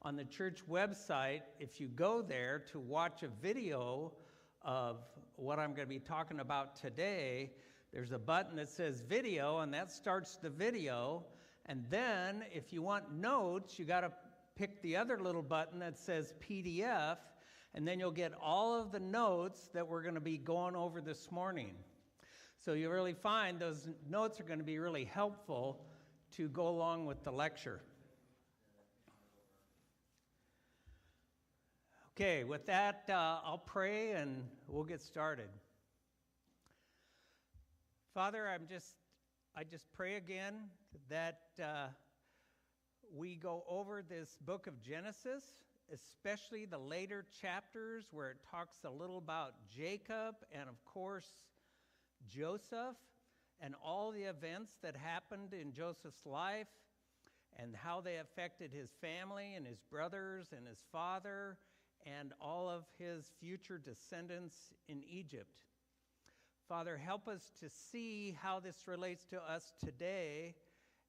On the church website, if you go there to watch a video of what I'm going to be talking about today, there's a button that says video, and that starts the video. And then if you want notes, you got to pick the other little button that says PDF, and then you'll get all of the notes that we're going to be going over this morning. So you really find those notes are going to be really helpful to go along with the lecture. Okay, with that, I'll pray and we'll get started. Father, I just pray again that we go over this book of Genesis, especially the later chapters where it talks a little about Jacob and, of course, Joseph and all the events that happened in Joseph's life and how they affected his family and his brothers and his father and all of his future descendants in Egypt. Father, help us to see how this relates to us today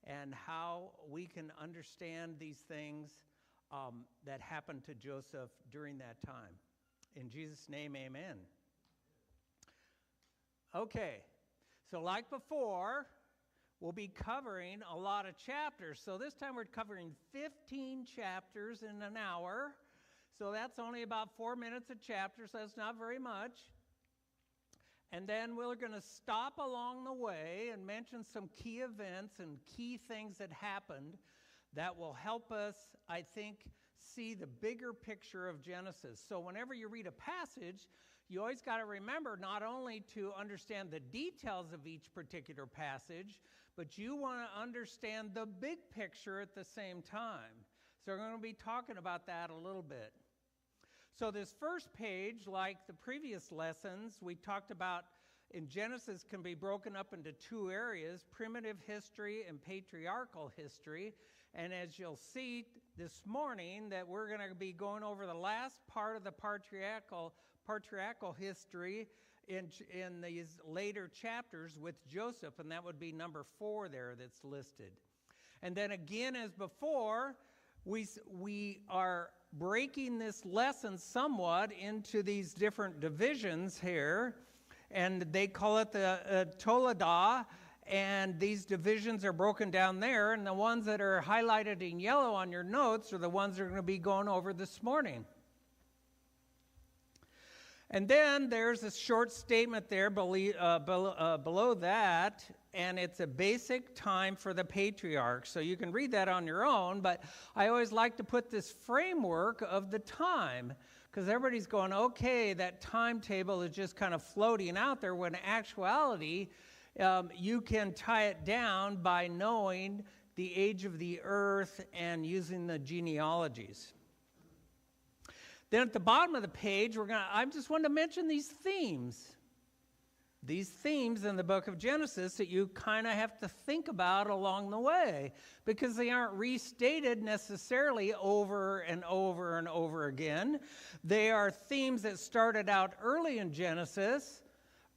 and how we can understand these things that happened to Joseph during that time. In Jesus' name, amen. Okay, so like before, we'll be covering a lot of chapters. So this time we're covering 15 chapters in an hour. So that's only about 4 minutes a chapter, so that's not very much. And then we're going to stop along the way and mention some key events and key things that happened that will help us, I think, see the bigger picture of Genesis. So whenever you read a passage, you always got to remember not only to understand the details of each particular passage, but you want to understand the big picture at the same time. So we're going to be talking about that a little bit. So this first page, like the previous lessons, we talked about in Genesis can be broken up into two areas, primitive history and patriarchal history. And as you'll see this morning, that we're going to be going over the last part of the patriarchal history in these later chapters with Joseph, and that would be number 4 there that's listed. And then again, as before, we are breaking this lesson somewhat into these different divisions here, and they call it the Toledah, and these divisions are broken down there, and the ones that are highlighted in yellow on your notes are the ones that are going to be going over this morning. And then there's a short statement there below that, and it's a basic time for the patriarchs. So you can read that on your own, but I always like to put this framework of the time, because everybody's going, okay, that timetable is just kind of floating out there, when in actuality, you can tie it down by knowing the age of the earth and using the genealogies. Then at the bottom of the page, I just want to mention these themes. These themes in the book of Genesis that you kind of have to think about along the way, because they aren't restated necessarily over and over and over again. They are themes that started out early in Genesis,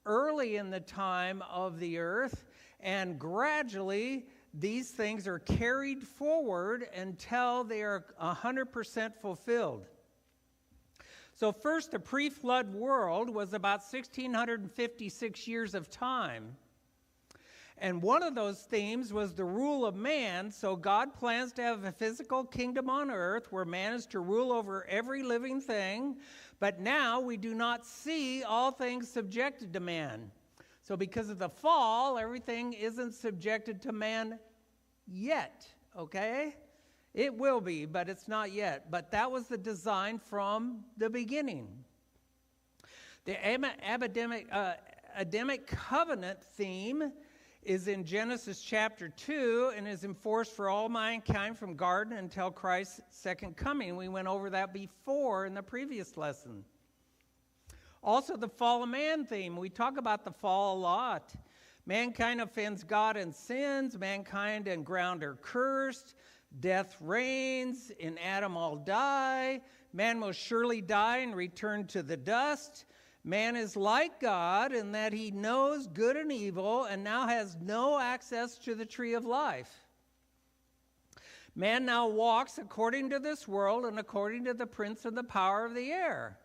early in the time of the earth, and gradually these things are carried forward until they are 100% fulfilled. So first, the pre-flood world was about 1,656 years of time. And one of those themes was the rule of man. So God plans to have a physical kingdom on earth where man is to rule over every living thing. But now we do not see all things subjected to man. So because of the fall, everything isn't subjected to man yet, okay? It will be, but it's not yet. But that was the design from the beginning. The Adamic covenant theme is in Genesis chapter 2 and is enforced for all mankind from garden until Christ's second coming. We went over that before in the previous lesson. Also, the fall of man theme. We talk about the fall a lot. Mankind offends God and sins. Mankind and ground are cursed. Death reigns, in Adam all die. Man will surely die and return to the dust. Man is like God in that he knows good and evil and now has no access to the tree of life. Man now walks according to this world and according to the prince of the power of the air.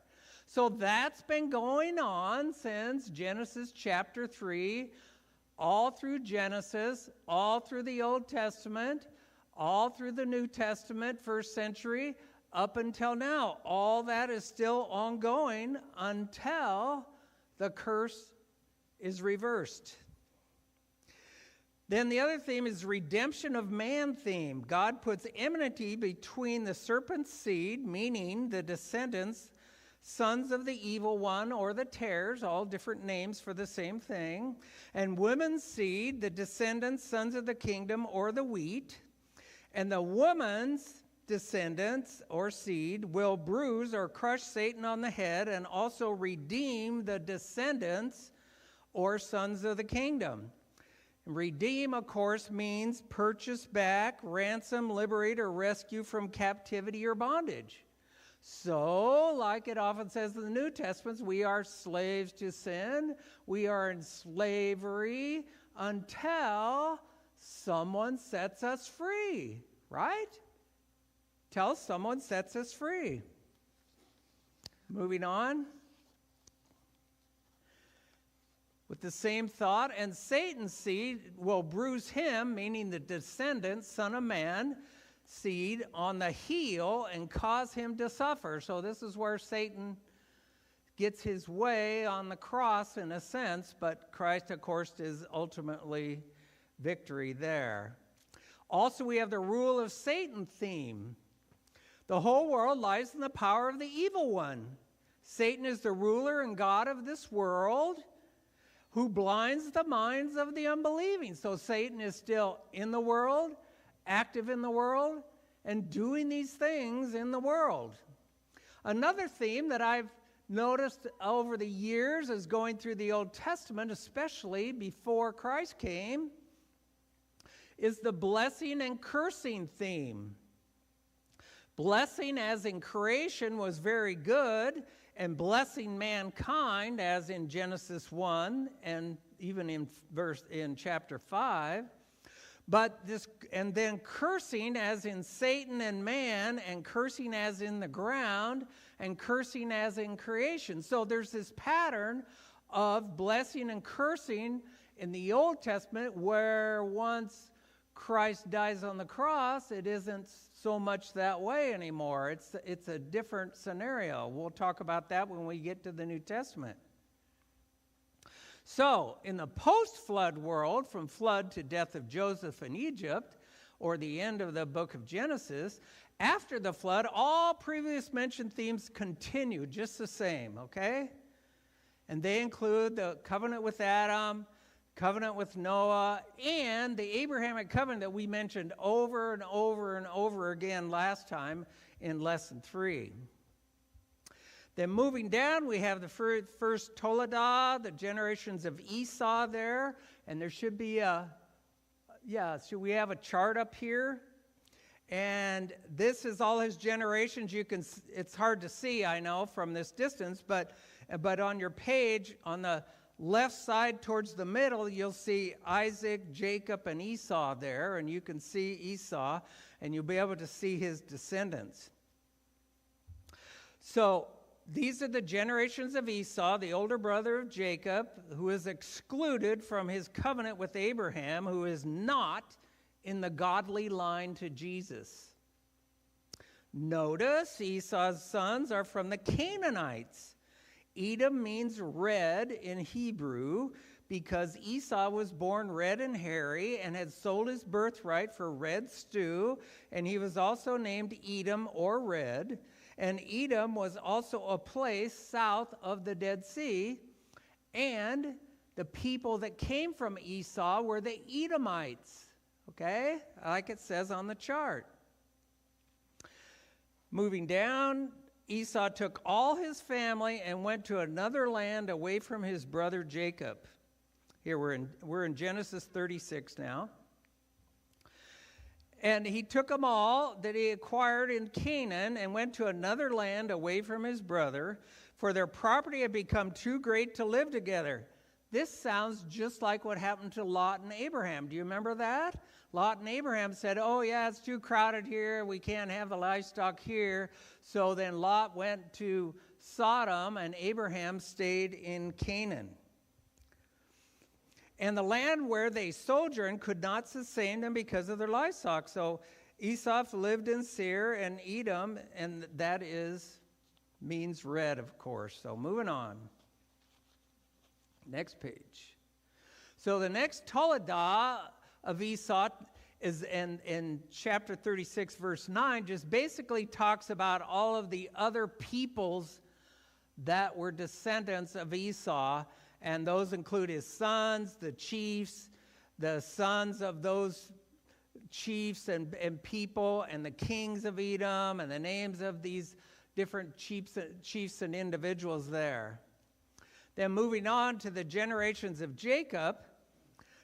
So that's been going on since Genesis chapter 3, all through Genesis, all through the Old Testament, all through the New Testament, first century, up until now. All that is still ongoing until the curse is reversed. Then the other theme is redemption of man theme. God puts enmity between the serpent's seed, meaning the descendants, sons of the evil one, or the tares, all different names for the same thing, and woman's seed, the descendants, sons of the kingdom, or the wheat, and the woman's descendants or seed will bruise or crush Satan on the head and also redeem the descendants or sons of the kingdom. Redeem, of course, means purchase back, ransom, liberate, or rescue from captivity or bondage. So, like it often says in the New Testament, we are slaves to sin. We are in slavery until someone sets us free, right? Till someone sets us free. Moving on. With the same thought, and Satan's seed will bruise him, meaning the descendant, son of man, seed, on the heel and cause him to suffer. So this is where Satan gets his way on the cross in a sense, but Christ, of course, is ultimately victory there. Also, we have the rule of Satan theme. The whole world lies in the power of the evil one. Satan is the ruler and god of this world, who blinds the minds of the unbelieving. So Satan is still in the world, active in the world, and doing these things in the world. Another theme that I've noticed over the years is going through the Old Testament, especially before Christ came, is the blessing and cursing theme. Blessing, as in creation, was very good, and blessing mankind, as in Genesis 1 and even in chapter 5. And then cursing, as in Satan and man, and cursing as in the ground, and cursing as in creation. So there's this pattern of blessing and cursing in the Old Testament, where once Christ dies on the cross, it isn't so much that way anymore. It's a different scenario. We'll talk about that when we get to the New Testament. So, in the post-flood world, from flood to death of Joseph in Egypt, or the end of the book of Genesis, after the flood, all previous mentioned themes continue just the same, okay? And they include the covenant with Adam, covenant with Noah, and the Abrahamic covenant that we mentioned over and over and over again last time in lesson 3. Then moving down, we have the first Toledah, the generations of Esau there, and there should be should we have a chart up here? And this is all his generations. It's hard to see, I know, from this distance, but on your page, on the left side towards the middle, you'll see Isaac, Jacob, and Esau there, and you can see Esau, and you'll be able to see his descendants. So these are the generations of Esau, the older brother of Jacob, who is excluded from his covenant with Abraham, who is not in the godly line to Jesus. Notice Esau's sons are from the Canaanites. Edom means red in Hebrew because Esau was born red and hairy and had sold his birthright for red stew, and he was also named Edom or red. And Edom was also a place south of the Dead Sea, and the people that came from Esau were the Edomites, okay, like it says on the chart. Moving down, Esau took all his family and went to another land away from his brother Jacob. Here we're in Genesis 36 now. And he took them all that he acquired in Canaan and went to another land away from his brother, for their property had become too great to live together. this sounds just like what happened to Lot and Abraham. Do you remember that? Lot and Abraham said, oh yeah, it's too crowded here. We can't have the livestock here. So then Lot went to Sodom and Abraham stayed in Canaan. And the land where they sojourned could not sustain them because of their livestock. So Esau lived in Seir and Edom, and that means red, of course. So moving on. Next page. So the next Toledah of Esau is in chapter 36, verse 9, just basically talks about all of the other peoples that were descendants of Esau, and those include his sons, the chiefs, the sons of those chiefs and people, and the kings of Edom, and the names of these different chiefs and individuals there. Then moving on to the generations of Jacob.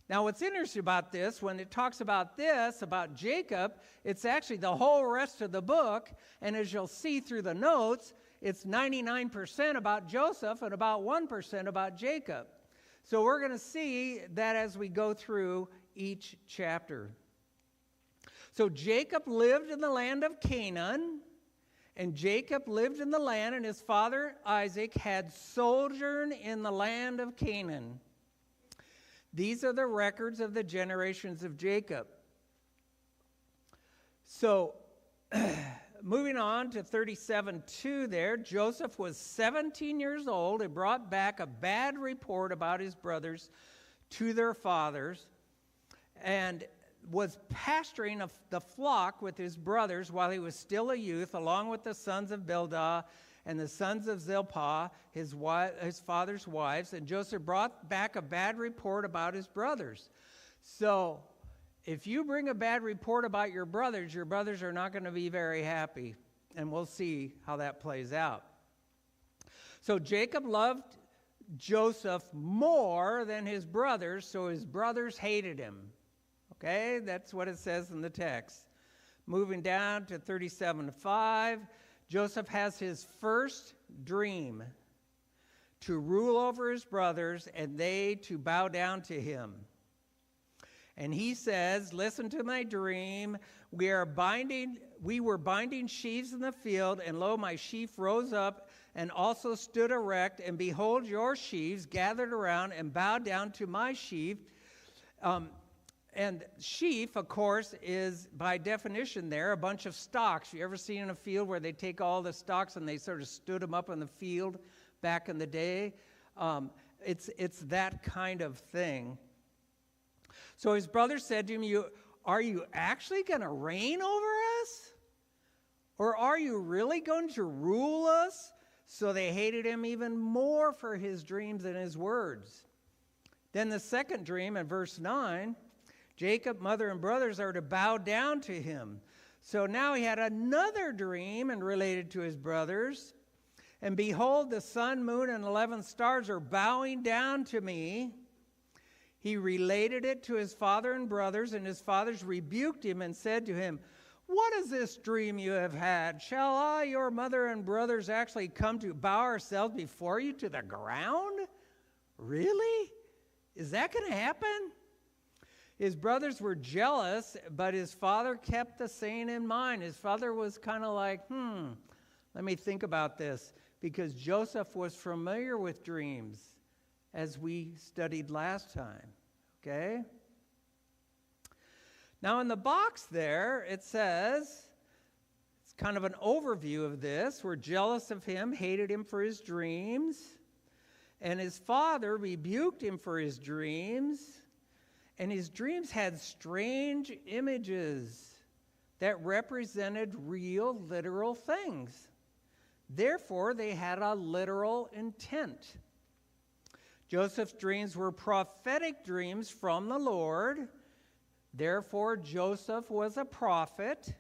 Now what's interesting about this, when it talks about this, about Jacob, it's actually the whole rest of the book, and as you'll see through the notes, it's 99% about Joseph and about 1% about Jacob. So we're going to see that as we go through each chapter. So Jacob lived in the land of Canaan, and Jacob lived in the land, and his father Isaac had sojourn in the land of Canaan. These are the records of the generations of Jacob. So, moving on to 37:2 there, Joseph was 17 years old and brought back a bad report about his brothers to their fathers, and was pasturing the flock with his brothers while he was still a youth, along with the sons of Bildah and the sons of Zilpah, his father's wives. And Joseph brought back a bad report about his brothers. So if you bring a bad report about your brothers are not going to be very happy. And we'll see how that plays out. So Jacob loved Joseph more than his brothers, so his brothers hated him. Okay, that's what it says in the text. Moving down to 37:5, Joseph has his first dream to rule over his brothers and they to bow down to him. And he says, listen to my dream. We were binding sheaves in the field, and lo, my sheaf rose up and also stood erect, and behold, your sheaves gathered around and bowed down to my sheaf. And sheaf, of course, is by definition there a bunch of stalks. You ever seen in a field where they take all the stalks and they sort of stood them up in the field back in the day? It's that kind of thing. So his brother said to him, are you actually going to reign over us? Or are you really going to rule us? So they hated him even more for his dreams and his words. Then the second dream in verse 9, Jacob, mother, and brothers are to bow down to him. So now he had another dream and related to his brothers. And behold, the sun, moon, and 11 stars are bowing down to me. He related it to his father and brothers, and his fathers rebuked him and said to him, what is this dream you have had? Shall I, your mother and brothers, actually come to bow ourselves before you to the ground? Really? Is that going to happen? His brothers were jealous, but his father kept the saying in mind. His father was kind of like, let me think about this, because Joseph was familiar with dreams, as we studied last time, okay? Now in the box there, it says, it's kind of an overview of this. We're jealous of him, hated him for his dreams, and his father rebuked him for his dreams. And his dreams had strange images that represented real, literal things. Therefore, they had a literal intent. Joseph's dreams were prophetic dreams from the Lord. Therefore, Joseph was a prophet.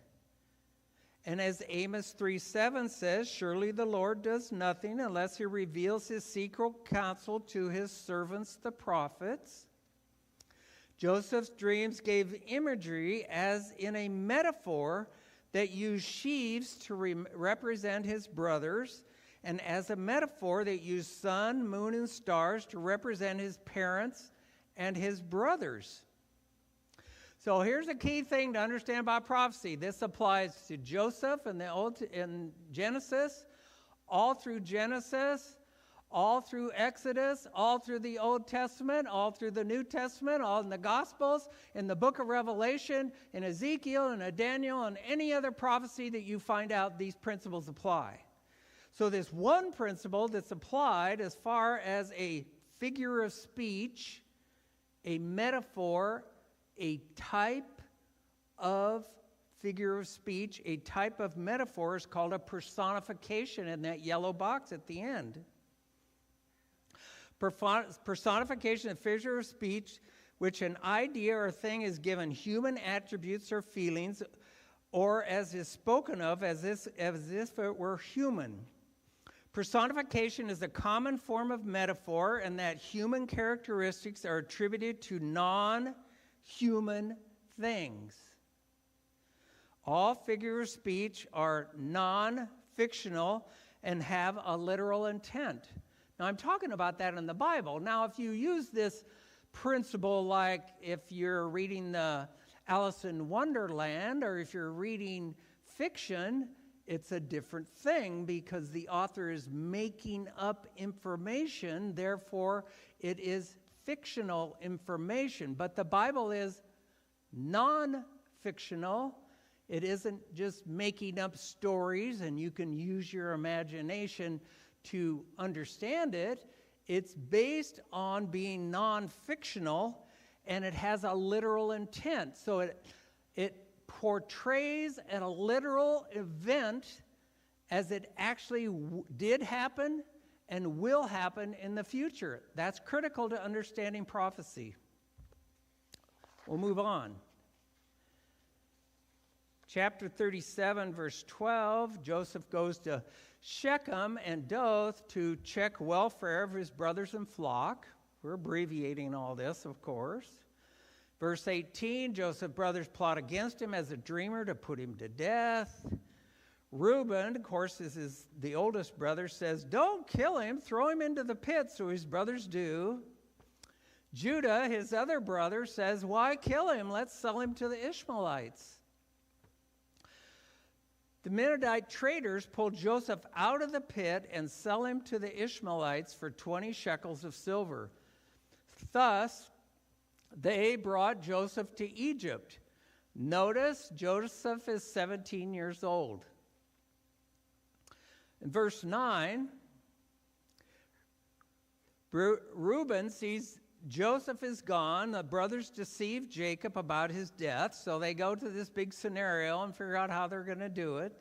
And as Amos 3:7 says, surely the Lord does nothing unless he reveals his secret counsel to his servants, the prophets. Joseph's dreams gave imagery as in a metaphor that used sheaves to represent his brothers and as a metaphor, they used sun, moon, and stars to represent his parents and his brothers. So here's a key thing to understand about prophecy. This applies to Joseph in Genesis, all through Genesis, all through Exodus, all through the Old Testament, all through the New Testament, all in the Gospels, in the book of Revelation, in Ezekiel, and Daniel, and any other prophecy that you find out, these principles apply. So this one principle that's applied as far as a figure of speech, a metaphor, a type of figure of speech, a type of metaphor is called a personification in that yellow box at the end. Personification of figure of speech, which an idea or thing is given human attributes or feelings, or as is spoken of as if it were human. Personification is a common form of metaphor, and that human characteristics are attributed to non-human things. All figures of speech are non-fictional and have a literal intent. Now, I'm talking about that in the Bible. Now, if you use this principle, like if you're reading the Alice in Wonderland, or if you're reading fiction, it's a different thing because the author is making up information, therefore it is fictional information. But the Bible is non-fictional. It isn't just making up stories and you can use your imagination to understand it. It's based on being non-fictional, and it has a literal intent. So it portrays a literal event as it actually did happen and will happen in the future. That's critical to understanding prophecy. We'll move on. Chapter 37, verse 12, Joseph goes to Shechem and Doth to check welfare of his brothers and flock. We're abbreviating all this, of course. Verse 18, Joseph's brothers plot against him as a dreamer to put him to death. Reuben, of course, is the oldest brother, says, "Don't kill him, throw him into the pit," so his brothers do. Judah, his other brother, says, "Why kill him? Let's sell him to the Ishmaelites." The Midianite traders pull Joseph out of the pit and sell him to the Ishmaelites for 20 shekels of silver. Thus, they brought Joseph to Egypt. Notice, Joseph is 17 years old. In verse 9, Reuben sees Joseph is gone. The brothers deceive Jacob about his death, so they go to this big scenario and figure out how they're going to do it.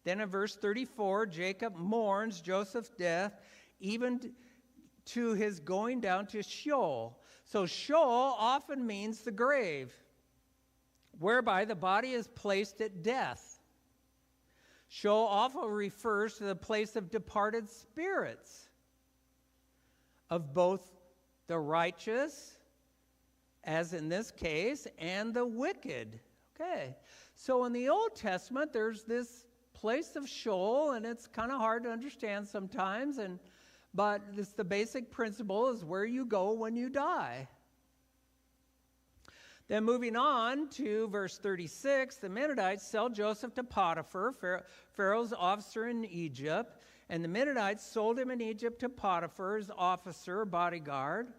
Then in verse 34, Jacob mourns Joseph's death, even to his going down to Sheol. So Sheol often means the grave, whereby the body is placed at death. Sheol also refers to the place of departed spirits of both the righteous, as in this case, and the wicked. Okay, so in the Old Testament, there's this place of Sheol, and it's kind of hard to understand sometimes, but it's the basic principle is where you go when you die. Then moving on to verse 36, the Midianites sell Joseph to Potiphar, Pharaoh's officer in Egypt. And the Midianites sold him in Egypt to Potiphar's officer, bodyguard.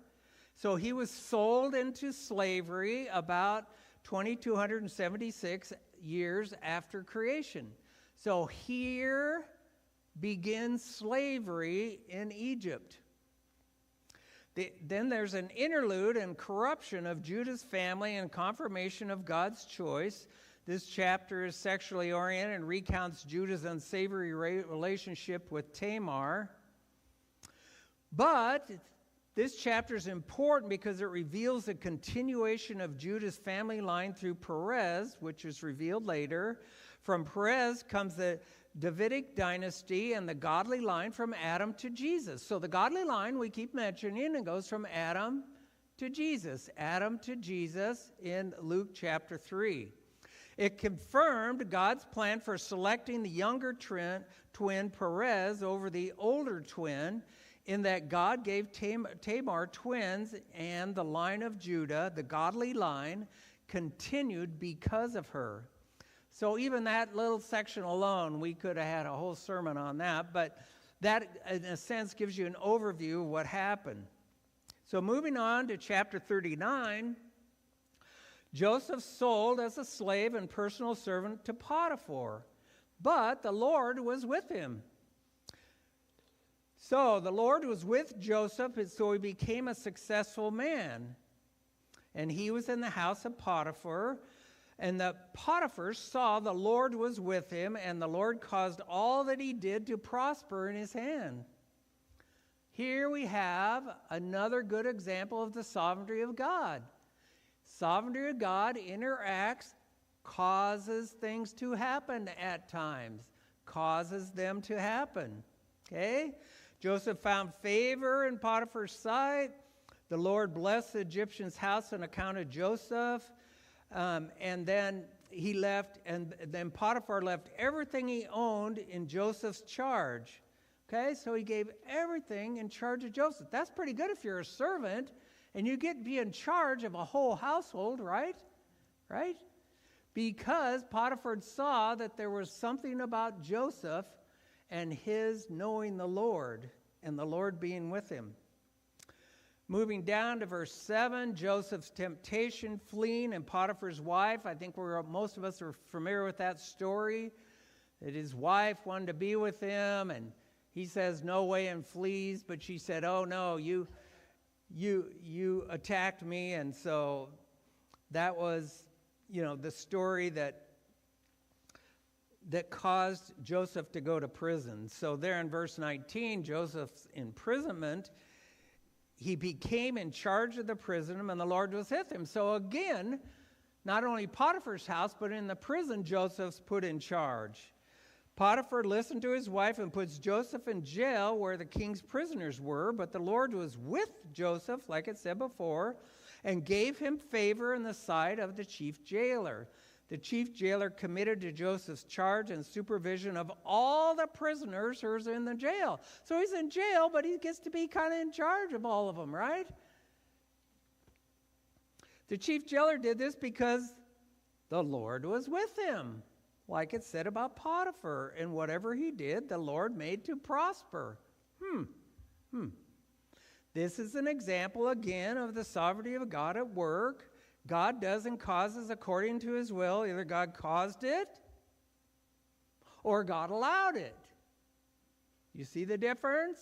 So he was sold into slavery about 2276 years after creation. So here begins slavery in Egypt. Then there's an interlude and corruption of Judah's family and confirmation of God's choice. This chapter is sexually oriented and recounts Judah's unsavory relationship with Tamar. But this chapter is important because it reveals a continuation of Judah's family line through Perez, which is revealed later. From Perez comes the Davidic dynasty and the godly line from Adam to Jesus. So the godly line we keep mentioning, it goes from Adam to Jesus. Adam to Jesus in Luke chapter 3. It confirmed God's plan for selecting the younger twin Perez over the older twin, in that God gave Tamar twins, and the line of Judah, the godly line, continued because of her. So even that little section alone, we could have had a whole sermon on that, but that, in a sense, gives you an overview of what happened. So moving on to chapter 39, Joseph sold as a slave and personal servant to Potiphar, but the Lord was with him. So the Lord was with Joseph, and so he became a successful man. And he was in the house of Potiphar, and the Potiphar saw the Lord was with him, and the Lord caused all that he did to prosper in his hand. Here we have another good example of the sovereignty of God. Sovereignty of God interacts, causes things to happen at times, causes them to happen. Okay? Joseph found favor in Potiphar's sight. The Lord blessed the Egyptian's house on account of Joseph. And then he left, and then Potiphar left everything he owned in Joseph's charge. Okay, so he gave everything in charge of Joseph. That's pretty good if you're a servant and you get to be in charge of a whole household, right? Right? Because Potiphar saw that there was something about Joseph and his knowing the Lord and the Lord being with him. Moving down to verse 7, Joseph's temptation, fleeing, and Potiphar's wife. I think most of us are familiar with that story, that his wife wanted to be with him, and he says, no way, and flees. But she said, oh, no, you attacked me. And so that was, the story that caused Joseph to go to prison. So there in verse 19, Joseph's imprisonment, he became in charge of the prison, and the Lord was with him. So again, not only Potiphar's house, but in the prison, Joseph's put in charge. Potiphar listened to his wife and puts Joseph in jail where the king's prisoners were, but the Lord was with Joseph, like it said before, and gave him favor in the sight of the chief jailer. The chief jailer committed to Joseph's charge and supervision of all the prisoners who are in the jail. So he's in jail, but he gets to be kind of in charge of all of them, right? The chief jailer did this because the Lord was with him. Like it said about Potiphar, and whatever he did, the Lord made to prosper. This is an example again of the sovereignty of God at work. God does and causes according to his will. Either God caused it or God allowed it. You see the difference?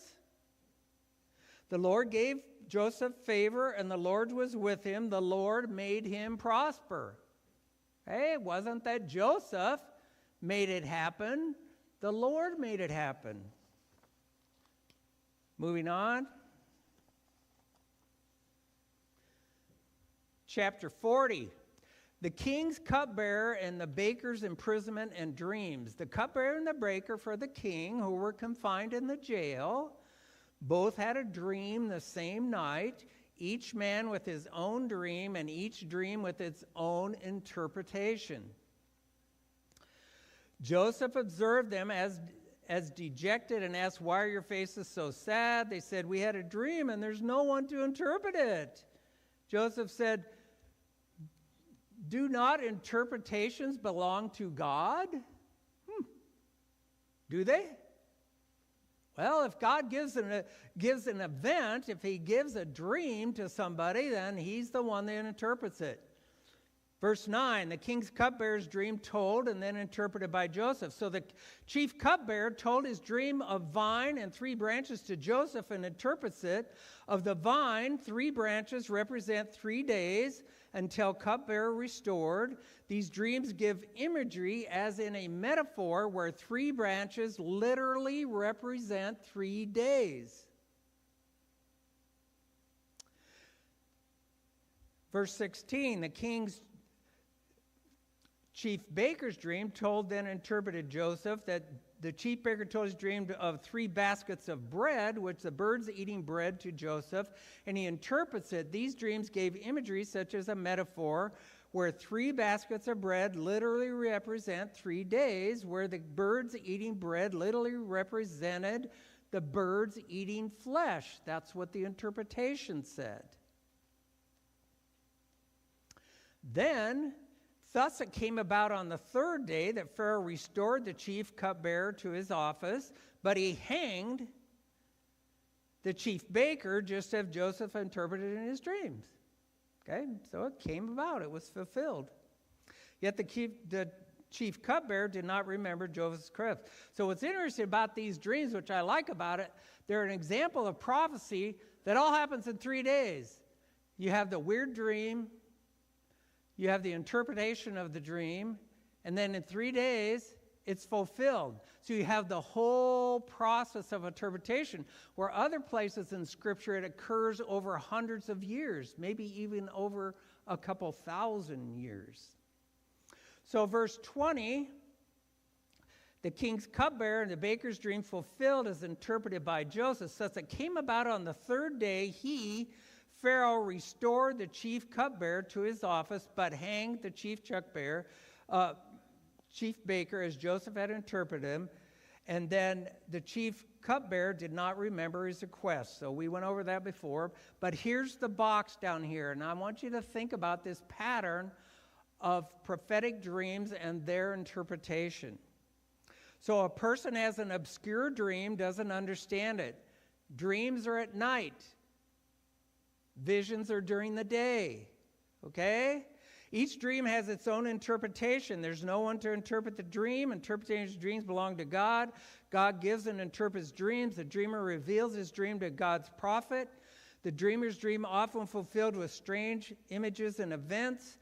The Lord gave Joseph favor, and the Lord was with him. The Lord made him prosper. Hey, it wasn't that Joseph made it happen. The Lord made it happen. Moving on. Chapter 40. The king's cupbearer and the baker's imprisonment and dreams. The cupbearer and the baker for the king, who were confined in the jail, both had a dream the same night, each man with his own dream, and each dream with its own interpretation. Joseph observed them as dejected and asked, why are your faces so sad? They said, we had a dream and there's no one to interpret it. Joseph said, do not interpretations belong to God? Do they? Well, if God gives an event, if he gives a dream to somebody, then he's the one that interprets it. Verse 9, the king's cupbearer's dream told and then interpreted by Joseph. So the chief cupbearer told his dream of vine and 3 branches to Joseph and interprets it. Of the vine, 3 branches represent 3 days until cupbearer restored. These dreams give imagery as in a metaphor where 3 branches literally represent 3 days. Verse 16, the king's chief baker's dream told then interpreted Joseph that the chief baker told his dream of 3 baskets of bread, which the birds eating bread to Joseph, and he interprets it. These dreams gave imagery such as a metaphor where 3 baskets of bread literally represent 3 days, where the birds eating bread literally represented the birds eating flesh. That's what the interpretation said. Then, thus it came about on the 3rd day that Pharaoh restored the chief cupbearer to his office, but he hanged the chief baker just as Joseph interpreted in his dreams. Okay, so it came about, it was fulfilled. Yet the chief cupbearer did not remember Joseph's crib. So what's interesting about these dreams, which I like about it, they're an example of prophecy that all happens in 3 days. You have the weird dream, you have the interpretation of the dream, and then in 3 days, it's fulfilled. So you have the whole process of interpretation, where other places in Scripture it occurs over hundreds of years, maybe even over a couple thousand years. So verse 20, the king's cupbearer and the baker's dream fulfilled as interpreted by Joseph. Thus it came about on the 3rd day, Pharaoh, restored the chief cupbearer to his office, but hanged the chief baker as Joseph had interpreted him. And then the chief cupbearer did not remember his request. So we went over that before. But here's the box down here. And I want you to think about this pattern of prophetic dreams and their interpretation. So a person has an obscure dream, doesn't understand it. Dreams are at night. Visions are during the day. Okay? Each dream has its own interpretation. There's no one to interpret the dream. Interpretation of dreams belong to God. God gives and interprets dreams. The dreamer reveals his dream to God's prophet. The dreamer's dream often fulfilled with strange images and events.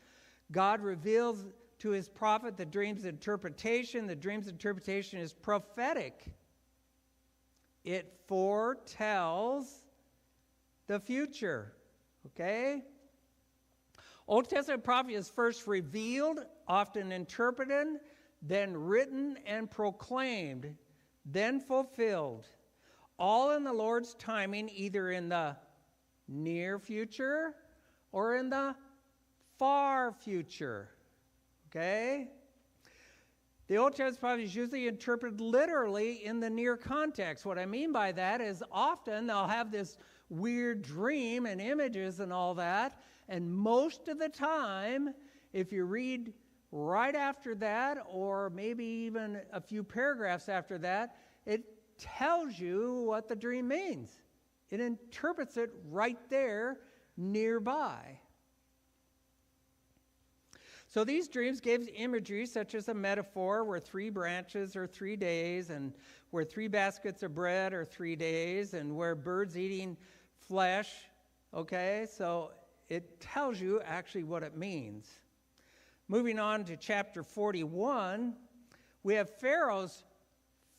God reveals to his prophet the dream's interpretation. The dream's interpretation is prophetic. It foretells the future. Okay? Old Testament prophecy is first revealed, often interpreted, then written and proclaimed, then fulfilled. All in the Lord's timing, either in the near future or in the far future. Okay? The Old Testament prophecy is usually interpreted literally in the near context. What I mean by that is often they'll have this weird dream and images and all that, and most of the time, if you read right after that, or maybe even a few paragraphs after that, it tells you what the dream means. It interprets it right there nearby. So these dreams gave imagery such as a metaphor where 3 branches are 3 days, and where 3 baskets of bread are 3 days, and where birds eating flesh. Okay, so it tells you actually what it means. Moving on to chapter 41, we have Pharaoh's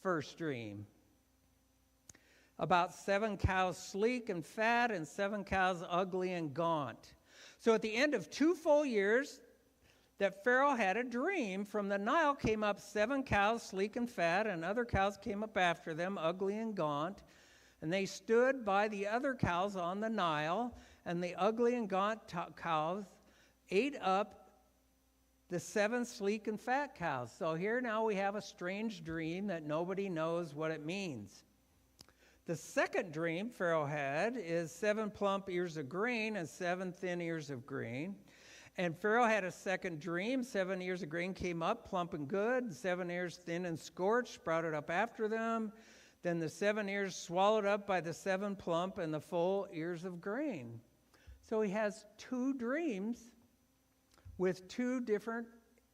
first dream about 7 cows sleek and fat and 7 cows ugly and gaunt. So at the end of 2 full years that Pharaoh had a dream, from the Nile came up 7 cows sleek and fat, and other cows came up after them, ugly and gaunt. And they stood by the other cows on the Nile, and the ugly and gaunt cows ate up the 7 sleek and fat cows. So here now we have a strange dream that nobody knows what it means. The second dream Pharaoh had is 7 plump ears of grain and 7 thin ears of grain. And Pharaoh had a second dream. 7 ears of grain came up, plump and good. 7 ears thin and scorched, sprouted up after them. Then the 7 ears swallowed up by the 7 plump and the full ears of grain. So he has 2 dreams with 2 different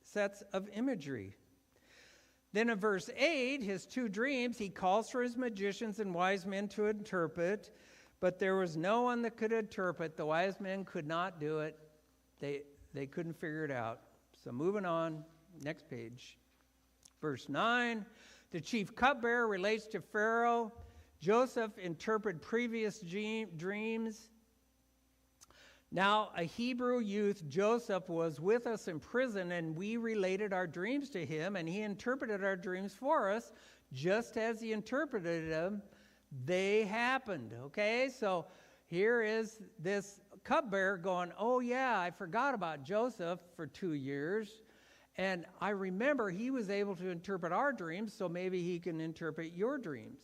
sets of imagery. Then in verse 8, his 2 dreams, he calls for his magicians and wise men to interpret, but there was no one that could interpret. The wise men could not do it. They couldn't figure it out. So moving on, next page. Verse 9, the chief cupbearer relates to Pharaoh. Joseph interpreted previous dreams. Now, a Hebrew youth, Joseph, was with us in prison, and we related our dreams to him, and he interpreted our dreams for us. Just as he interpreted them, they happened. Okay? So here is this cupbearer going, oh yeah, I forgot about Joseph for 2 years. And I remember he was able to interpret our dreams, so maybe he can interpret your dreams.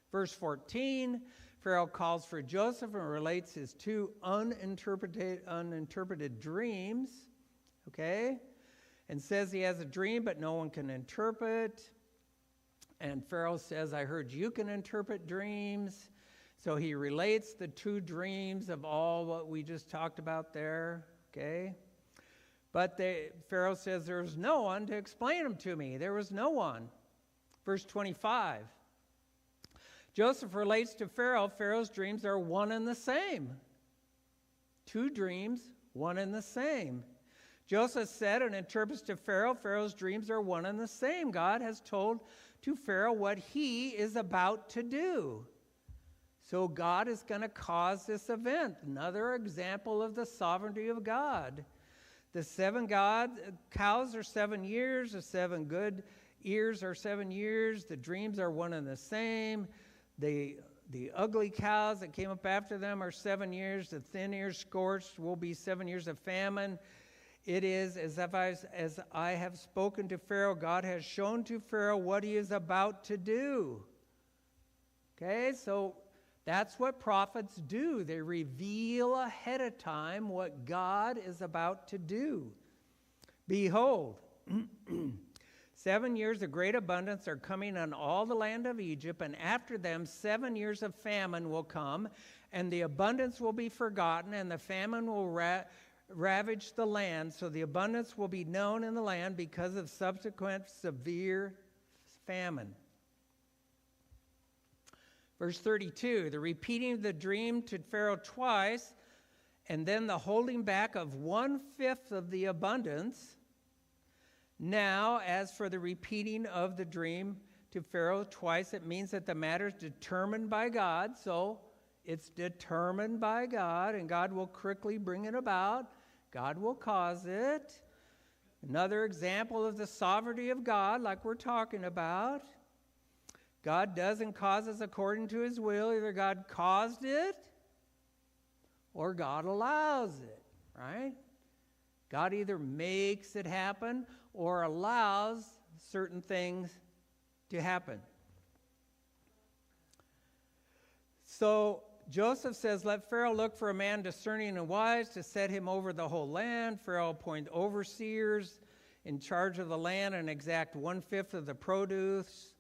Verse 14, Pharaoh calls for Joseph and relates his 2 uninterpreted dreams, okay? And says he has a dream, but no one can interpret. And Pharaoh says, I heard you can interpret dreams. So he relates the 2 dreams of all what we just talked about there, okay? But Pharaoh says, there was no one to explain them to me. There was no one. Verse 25. Joseph relates to Pharaoh. Pharaoh's dreams are one and the same. 2 dreams, one and the same. Joseph said and interprets to Pharaoh, Pharaoh's dreams are one and the same. God has told to Pharaoh what he is about to do. So God is going to cause this event. Another example of the sovereignty of God. The 7 cows are 7 years. The 7 good ears are 7 years. The dreams are one and the same. The ugly cows that came up after them are 7 years. The thin ears scorched will be 7 years of famine. It is as I have spoken to Pharaoh, God has shown to Pharaoh what he is about to do. Okay, so that's what prophets do. They reveal ahead of time what God is about to do. Behold, 7 years of great abundance are coming on all the land of Egypt, and after them 7 years of famine will come, and the abundance will be forgotten, and the famine will ravage the land. So the abundance will be known in the land because of subsequent severe famine. Verse 32, the repeating of the dream to Pharaoh twice, and then the holding back of 1/5 of the abundance. Now, as for the repeating of the dream to Pharaoh twice, it means that the matter is determined by God. So it's determined by God, and God will quickly bring it about. God will cause it. Another example of the sovereignty of God, like we're talking about. God does and causes according to his will. Either God caused it or God allows it, right? God either makes it happen or allows certain things to happen. So Joseph says, let Pharaoh look for a man discerning and wise to set him over the whole land. Pharaoh appoint overseers in charge of the land and exact 1/5 of the produce.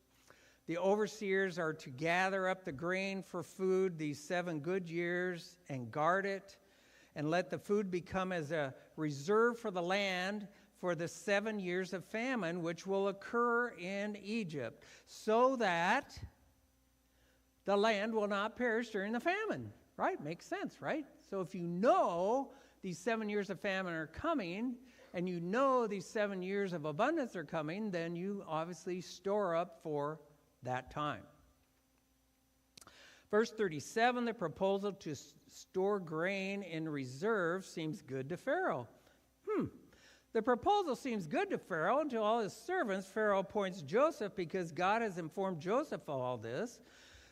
The overseers are to gather up the grain for food these 7 good years and guard it, and let the food become as a reserve for the land for the 7 years of famine which will occur in Egypt, so that the land will not perish during the famine. Right? Makes sense, right? So if you know these 7 years of famine are coming, and you know these 7 years of abundance are coming, then you obviously store up for that time. Verse 37, the proposal to store grain in reserve seems good to Pharaoh. The proposal seems good to Pharaoh and to all his servants. Pharaoh appoints Joseph because God has informed Joseph of all this.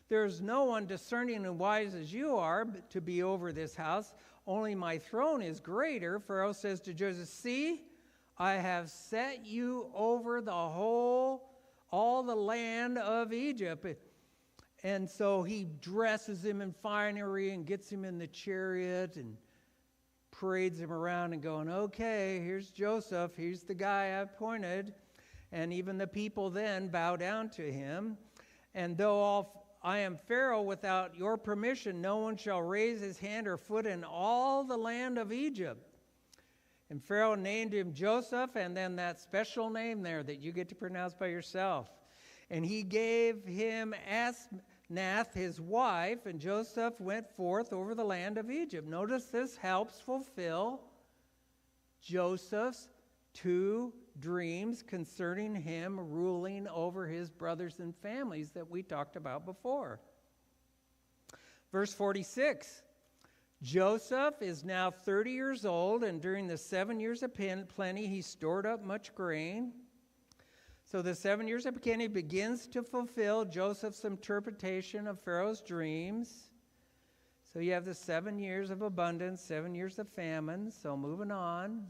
There is no one discerning and wise as you are to be over this house. Only my throne is greater. Pharaoh says to Joseph, see, I have set you over all the land of Egypt. And so he dresses him in finery and gets him in the chariot and parades him around and going, okay, here's Joseph, he's the guy I appointed. And even the people then bow down to him. And though I am Pharaoh, without your permission, no one shall raise his hand or foot in all the land of Egypt. And Pharaoh named him Joseph, and then that special name there that you get to pronounce by yourself. And he gave him Asenath, his wife, and Joseph went forth over the land of Egypt. Notice this helps fulfill Joseph's 2 dreams concerning him ruling over his brothers and families that we talked about before. Verse 46. Joseph is now 30 years old, and during the 7 years of plenty, he stored up much grain. So the 7 years of plenty begins to fulfill Joseph's interpretation of Pharaoh's dreams. So you have the 7 years of abundance, 7 years of famine. So moving on.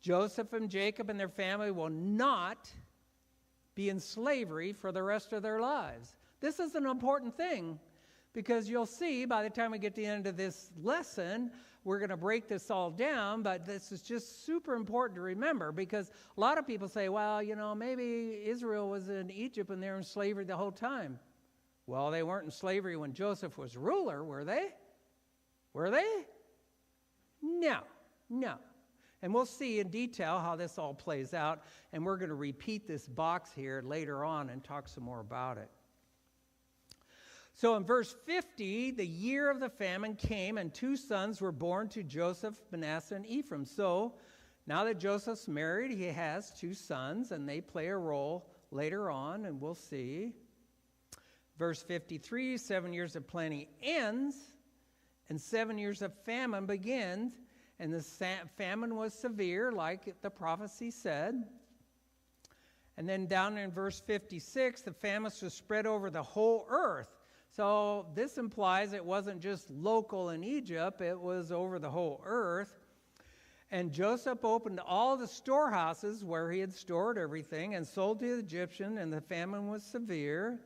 Joseph and Jacob and their family will not be in slavery for the rest of their lives. This is an important thing because you'll see by the time we get to the end of this lesson, we're going to break this all down, but this is just super important to remember because a lot of people say, well, maybe Israel was in Egypt and they were in slavery the whole time. Well, they weren't in slavery when Joseph was ruler, were they? Were they? No. And we'll see in detail how this all plays out, and we're going to repeat this box here later on and talk some more about it. So in verse 50, the year of the famine came, and 2 sons were born to Joseph, Manasseh, and Ephraim. So now that Joseph's married, he has 2 sons, and they play a role later on, and we'll see. Verse 53, 7 years of plenty ends, and 7 years of famine begins. And the famine was severe, like the prophecy said. And then down in verse 56, the famine was spread over the whole earth. So this implies it wasn't just local in Egypt, it was over the whole earth. And Joseph opened all the storehouses where he had stored everything and sold to the Egyptian, and the famine was severe.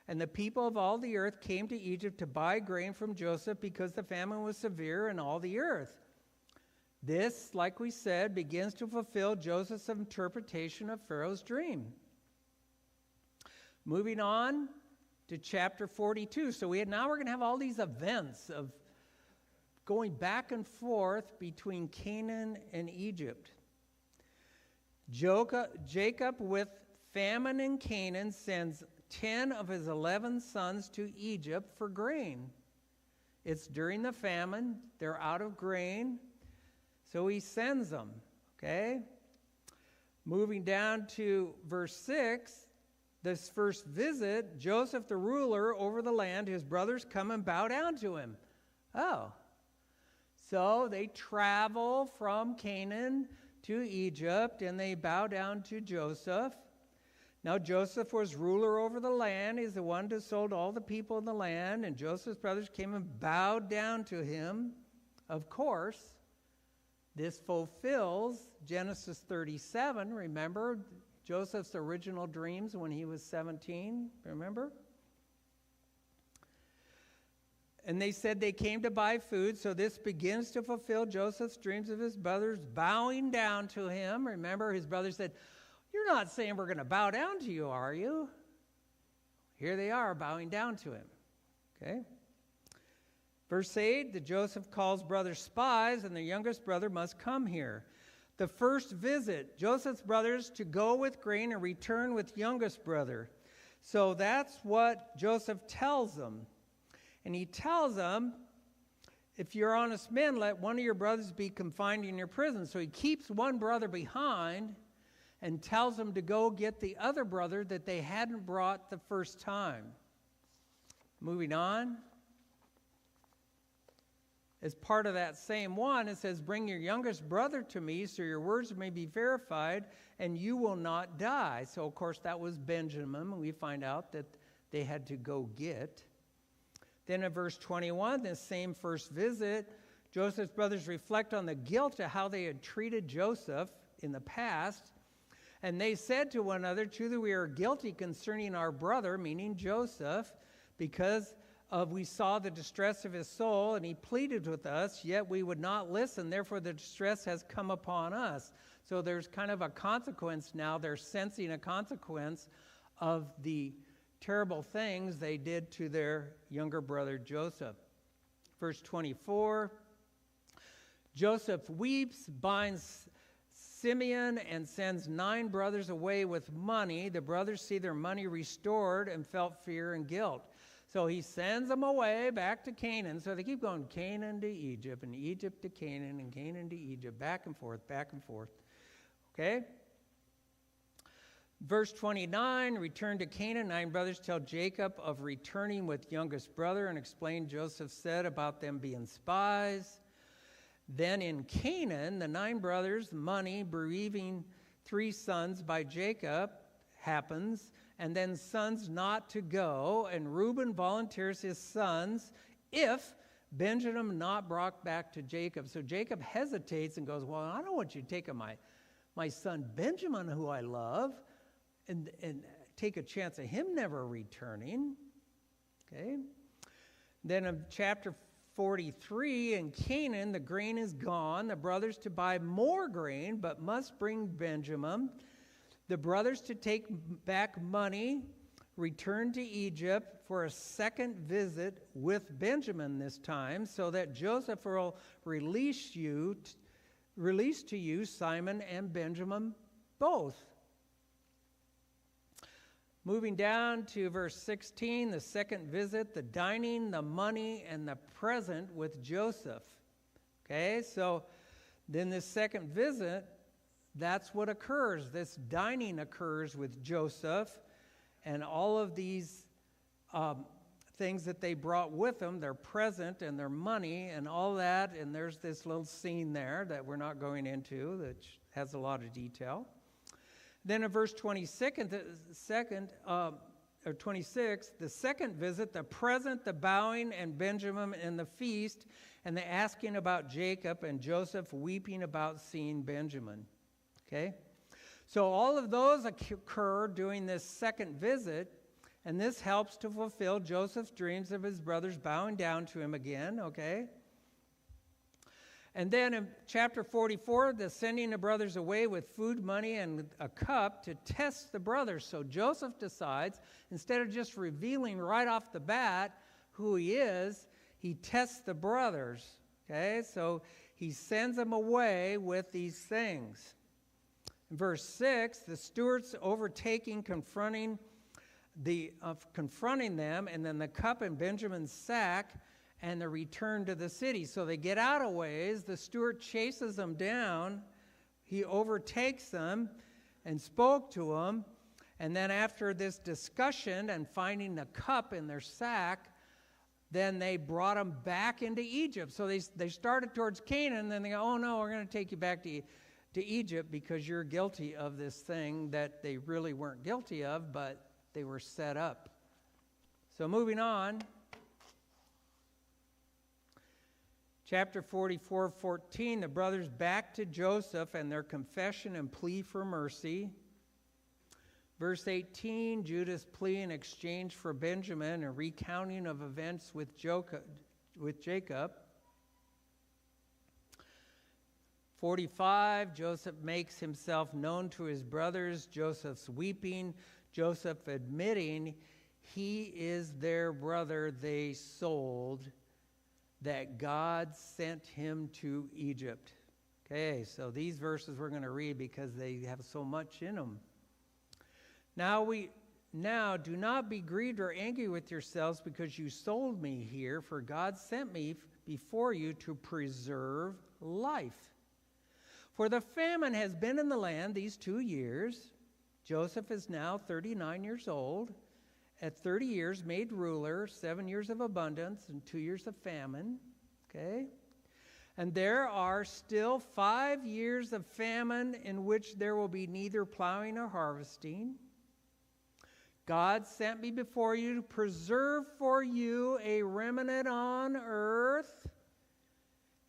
And the people of all the earth came to Egypt to buy grain from Joseph because the famine was severe in all the earth. This, like we said, begins to fulfill Joseph's interpretation of Pharaoh's dream. Moving on to chapter 42. So now we're going to have all these events of going back and forth between Canaan and Egypt. Jacob, with famine in Canaan, sends 10 of his 11 sons to Egypt for grain. It's during the famine. They're out of grain. So he sends them, okay? Moving down to verse 6, this first visit, Joseph the ruler over the land, his brothers come and bow down to him. Oh, so they travel from Canaan to Egypt and they bow down to Joseph. Now Joseph was ruler over the land. He's the one who sold all the people in the land, and Joseph's brothers came and bowed down to him. Of course, this fulfills Genesis 37. Remember Joseph's original dreams when he was 17? Remember? And they said they came to buy food, so this begins to fulfill Joseph's dreams of his brothers bowing down to him. Remember, his brothers said, "You're not saying we're going to bow down to you, are you?" Here they are bowing down to him. Okay? Verse 8, that Joseph calls brothers spies, and the youngest brother must come here. The first visit, Joseph's brothers to go with grain and return with youngest brother. So that's what Joseph tells them. And he tells them, if you're honest men, let one of your brothers be confined in your prison. So he keeps one brother behind and tells them to go get the other brother that they hadn't brought the first time. Moving on. As part of that same one, it says, bring your youngest brother to me so your words may be verified and you will not die. So, of course, that was Benjamin. We find out that they had to go get. Then in verse 21, this same first visit, Joseph's brothers reflect on the guilt of how they had treated Joseph in the past. And they said to one another, truly we are guilty concerning our brother, meaning Joseph, because we saw the distress of his soul, and he pleaded with us, yet we would not listen. Therefore, the distress has come upon us. So there's kind of a consequence now. They're sensing a consequence of the terrible things they did to their younger brother Joseph. Verse 24, Joseph weeps, binds Simeon, and sends 9 brothers away with money. The brothers see their money restored and felt fear and guilt. So he sends them away back to Canaan. So they keep going Canaan to Egypt and Egypt to Canaan and Canaan to Egypt, back and forth, back and forth. Okay? Verse 29, return to Canaan. 9 brothers tell Jacob of returning with youngest brother and explain Joseph said about them being spies. Then in Canaan, the 9 brothers, money, bereaving 3 sons by Jacob happens. and then sons not to go. And Reuben volunteers his sons if Benjamin not brought back to Jacob. So Jacob hesitates and goes, well, I don't want you taking my son Benjamin, who I love, and take a chance of him never returning. Okay. Then in chapter 43, in Canaan, the grain is gone. The brothers to buy more grain, but must bring Benjamin. The brothers to take back money, return to Egypt for a second visit with Benjamin this time, so that Joseph will release to you Simon and Benjamin both. Moving down to verse 16, the second visit, the dining, the money, and the present with Joseph. Okay, so then this second visit, that's what occurs. This dining occurs with Joseph, and all of these things that they brought with them, their present and their money and all that, and there's this little scene there that we're not going into that has a lot of detail. Then in verse 26, the second visit, the present, the bowing, and Benjamin and the feast, and the asking about Jacob, and Joseph weeping about seeing Benjamin. Okay? So all of those occur during this second visit, and this helps to fulfill Joseph's dreams of his brothers bowing down to him again. Okay? And then in chapter 44, the sending the brothers away with food, money, and a cup to test the brothers. So Joseph decides, instead of just revealing right off the bat who he is, he tests the brothers. Okay, so he sends them away with these things. In verse 6, the stewards overtaking, confronting them, and then the cup in Benjamin's sack, and the return to the city. So they get out a ways. The steward chases them down. He overtakes them and spoke to them. And then after this discussion and finding the cup in their sack, then they brought them back into Egypt. So they started towards Canaan, and then they go, oh no, we're going to take you back to Egypt because you're guilty of this thing that they really weren't guilty of, but they were set up. So moving on. Chapter 44:14, the brothers back to Joseph and their confession and plea for mercy. Verse 18, Judah's plea in exchange for Benjamin, a recounting of events with Jacob. 45, Joseph makes himself known to his brothers. Joseph's weeping. Joseph admitting he is their brother they sold, that God sent him to Egypt. Okay, so these verses we're going to read because they have so much in them. Now do not be grieved or angry with yourselves because you sold me here, for God sent me before you to preserve life. For the famine has been in the land these 2 years. Joseph is now 39 years old. At 30 years made ruler, 7 years of abundance and 2 years of famine. Okay? And there are still 5 years of famine in which there will be neither plowing nor harvesting. God sent me before you to preserve for you a remnant on earth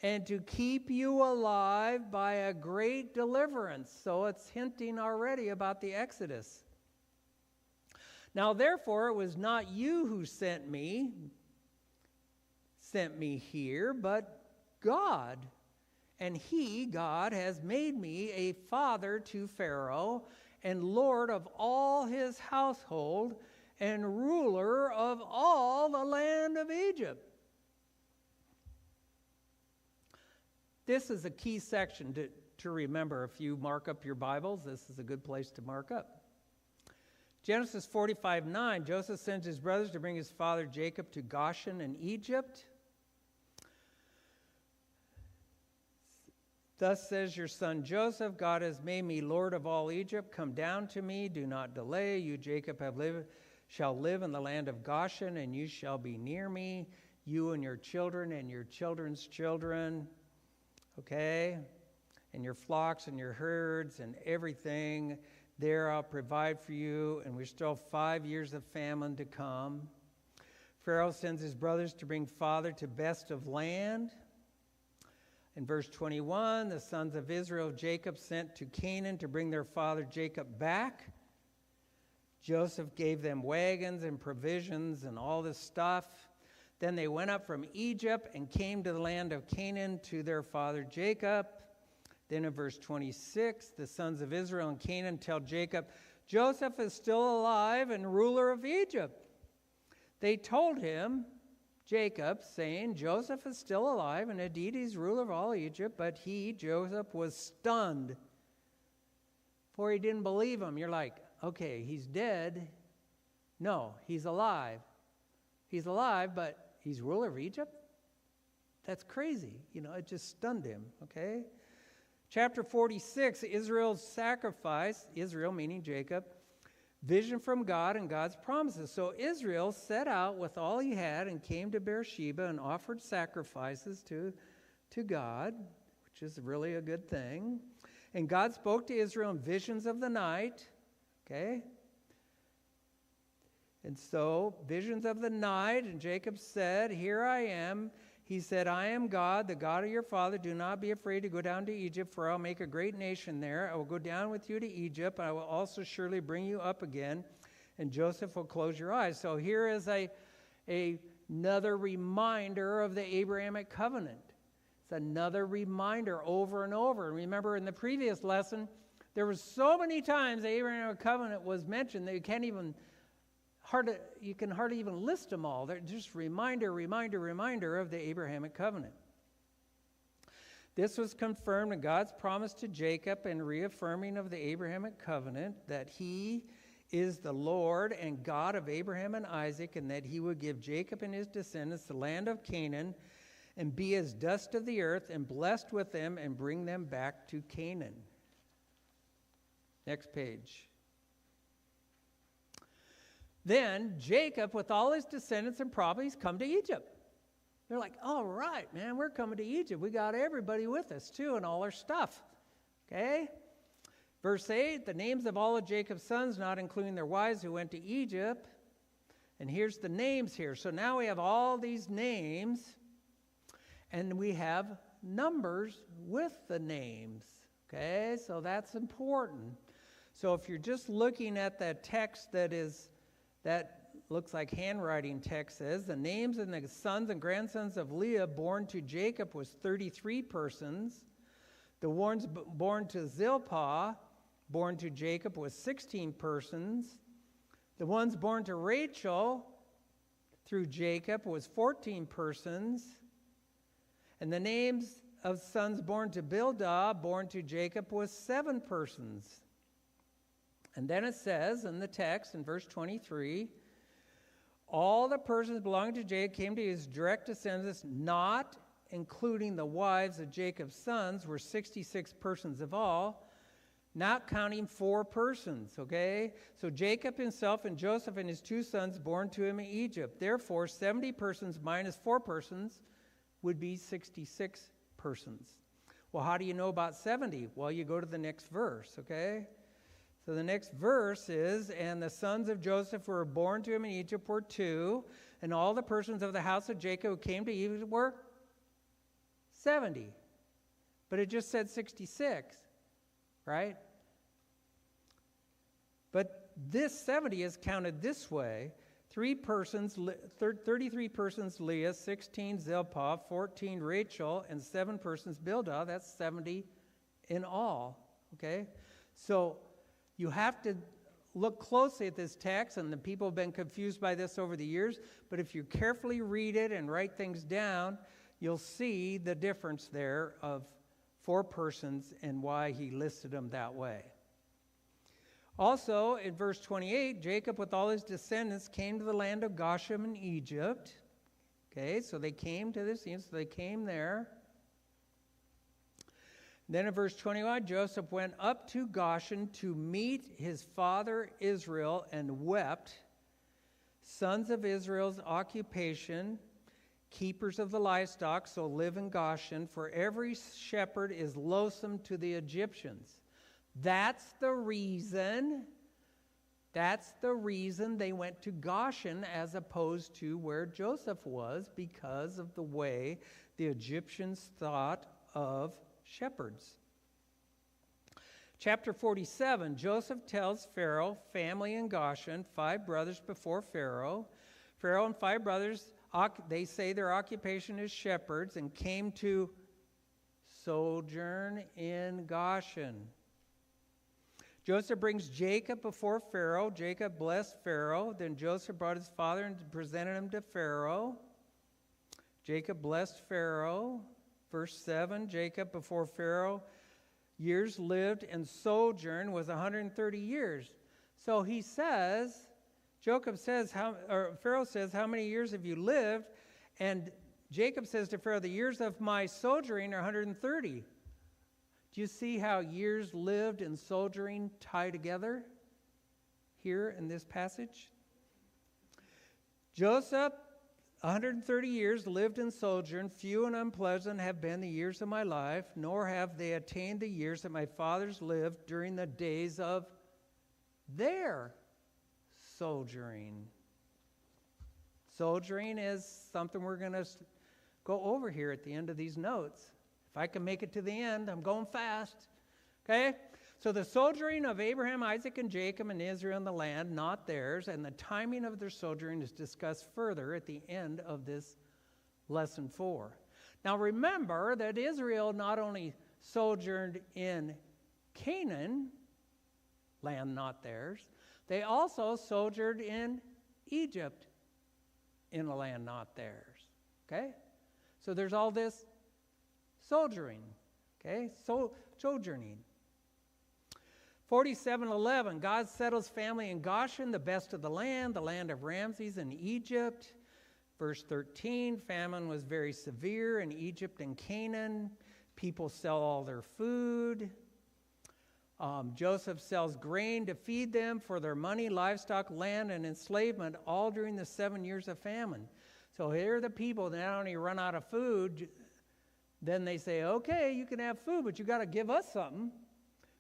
and to keep you alive by a great deliverance. So it's hinting already about the Exodus. Now, therefore, it was not you who sent me here, but God. And he, God, has made me a father to Pharaoh and Lord of all his household and ruler of all the land of Egypt. This is a key section to remember. If you mark up your Bibles, this is a good place to mark up. Genesis 45:9, Joseph sends his brothers to bring his father Jacob to Goshen in Egypt. Thus says your son Joseph, God has made me Lord of all Egypt. Come down to me, do not delay. You, Jacob, shall live in the land of Goshen, and you shall be near me, you and your children and your children's children. Okay? And your flocks and your herds and everything There I'll provide for you, and we're still 5 years of famine to come. Pharaoh sends his brothers to bring father to best of land. In verse 21, the sons of Israel, Jacob, sent to Canaan to bring their father Jacob back. Joseph gave them wagons and provisions and all this stuff. Then they went up from Egypt and came to the land of Canaan to their father Jacob. Then in verse 26, the sons of Israel and Canaan tell Jacob, Joseph is still alive and ruler of Egypt. They told him, Jacob, saying, Joseph is still alive, and indeed he's ruler of all Egypt, but he, Joseph, was stunned, for he didn't believe him. You're like, okay, he's dead. No, he's alive. He's alive, but he's ruler of Egypt? That's crazy. It just stunned him, okay? Chapter 46, Israel's sacrifice, Israel meaning Jacob, vision from God and God's promises. So Israel set out with all he had and came to Beersheba and offered sacrifices to God, which is really a good thing. And God spoke to Israel in visions of the night. Okay? And so, visions of the night, and Jacob said, Here I am. He said, I am God, the God of your father. Do not be afraid to go down to Egypt, for I'll make a great nation there. I will go down with you to Egypt. I will also surely bring you up again, and Joseph will close your eyes. So here is another reminder of the Abrahamic covenant. It's another reminder over and over. And remember in the previous lesson, there were so many times the Abrahamic covenant was mentioned that you can hardly even list them all. They're just reminder of the Abrahamic covenant. This was confirmed in God's promise to Jacob and reaffirming of the Abrahamic covenant that he is the Lord and God of Abraham and Isaac, and that he would give Jacob and his descendants the land of Canaan and be as dust of the earth and blessed with them and bring them back to Canaan. Next page. Then Jacob, with all his descendants and properties, come to Egypt. They're like, all right, man, we're coming to Egypt. We got everybody with us, too, and all our stuff. Okay? Verse 8, the names of all of Jacob's sons, not including their wives who went to Egypt. And here's the names here. So now we have all these names, and we have numbers with the names. Okay? So that's important. So if you're just looking at that text that looks like handwriting text says, the names and the sons and grandsons of Leah born to Jacob was 33 persons. The ones born to Zilpah, born to Jacob, was 16 persons. The ones born to Rachel through Jacob was 14 persons. And the names of sons born to Bildah, born to Jacob, was 7 persons. And then it says in the text in verse 23, all the persons belonging to Jacob came to his direct descendants, not including the wives of Jacob's sons, were 66 persons of all, not counting 4 persons, okay? So Jacob himself and Joseph and his 2 sons born to him in Egypt. Therefore, 70 persons minus 4 persons would be 66 persons. Well, how do you know about 70? Well, you go to the next verse, okay? So the next verse is, and the sons of Joseph who were born to him in Egypt were 2, and all the persons of the house of Jacob who came to Egypt were 70. But it just said 66, right? But this 70 is counted this way. 33 persons Leah, 16 Zilpah, 14 Rachel, and 7 persons Bildah. That's 70 in all, okay? So you have to look closely at this text, and the people have been confused by this over the years, but if you carefully read it and write things down, you'll see the difference there of 4 persons and why he listed them that way. Also, in verse 28, Jacob with all his descendants came to the land of Goshen in Egypt. Okay, so they came to this, so they came there. Then in verse 21, Joseph went up to Goshen to meet his father Israel and wept. Sons of Israel's occupation, keepers of the livestock, so live in Goshen, for every shepherd is loathsome to the Egyptians. That's the reason they went to Goshen as opposed to where Joseph was, because of the way the Egyptians thought of shepherds. Chapter 47, Joseph tells Pharaoh, family in Goshen, 5 brothers before Pharaoh. Pharaoh and 5 brothers, they say their occupation is shepherds, and came to sojourn in Goshen. Joseph brings Jacob before Pharaoh. Jacob blessed Pharaoh. Then Joseph brought his father and presented him to Pharaoh. Jacob blessed Pharaoh. Verse 7, Jacob before Pharaoh years lived, and sojourn was 130 years. So he says, Pharaoh says, how many years have you lived? And Jacob says to Pharaoh, the years of my sojourning are 130. Do you see how years lived and sojourning tie together here in this passage? Joseph, 130 years lived and sojourned. Few and unpleasant have been the years of my life, nor have they attained the years that my fathers lived during the days of their sojourning. Sojourning is something we're going to go over here at the end of these notes. If I can make it to the end, I'm going fast. Okay? So the sojourning of Abraham, Isaac, and Jacob and Israel in the land, not theirs, and the timing of their sojourning is discussed further at the end of this lesson 4. Now remember that Israel not only sojourned in Canaan, land not theirs, they also sojourned in Egypt, in a land not theirs. Okay? So there's all this sojourning. Okay? Sojourning. 47:11, God settles family in Goshen, the best of the land of Ramses in Egypt. Verse 13, famine was very severe in Egypt and Canaan. People sell all their food. Joseph sells grain to feed them for their money, livestock, land, and enslavement, all during the 7 years of famine. So here are the people that not only run out of food, then they say, okay, you can have food, but you got to give us something.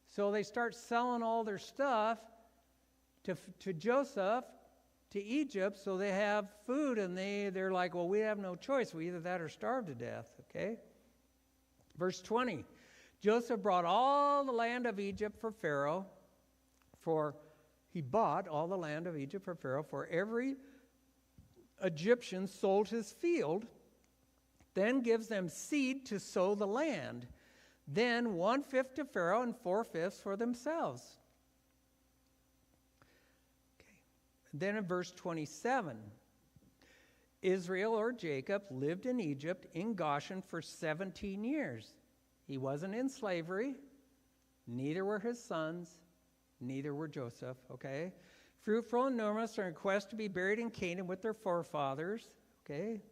So they start selling all their stuff to Joseph, to Egypt, so they have food, and they're like, well, we have no choice. We either that or starve to death, okay? Verse 20, Joseph brought all the land of Egypt for Pharaoh, he bought all the land of Egypt for Pharaoh, for every Egyptian sold his field, then gives them seed to sow the land. Then 1/5 to Pharaoh and 4/5 for themselves. Okay. Then in verse 27, Israel or Jacob lived in Egypt in Goshen for 17 years. He wasn't in slavery. Neither were his sons. Neither were Joseph. Okay. Fruitful and numerous are in quest to be buried in Canaan with their forefathers. Okay.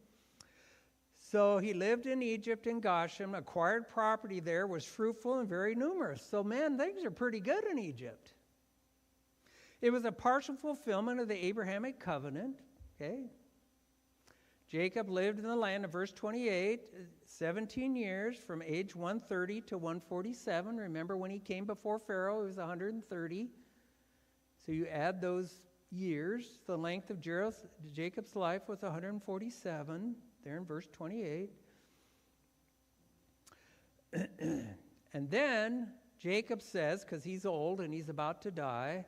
So he lived in Egypt in Goshen. Acquired property there was fruitful and very numerous. So, man, things are pretty good in Egypt. It was a partial fulfillment of the Abrahamic covenant. Okay. Jacob lived in the land of verse 28, 17 years, from age 130 to 147. Remember, when he came before Pharaoh, he was 130. So you add those years. The length of Jacob's life was 147. There in verse 28. And then Jacob says, because he's old and he's about to die,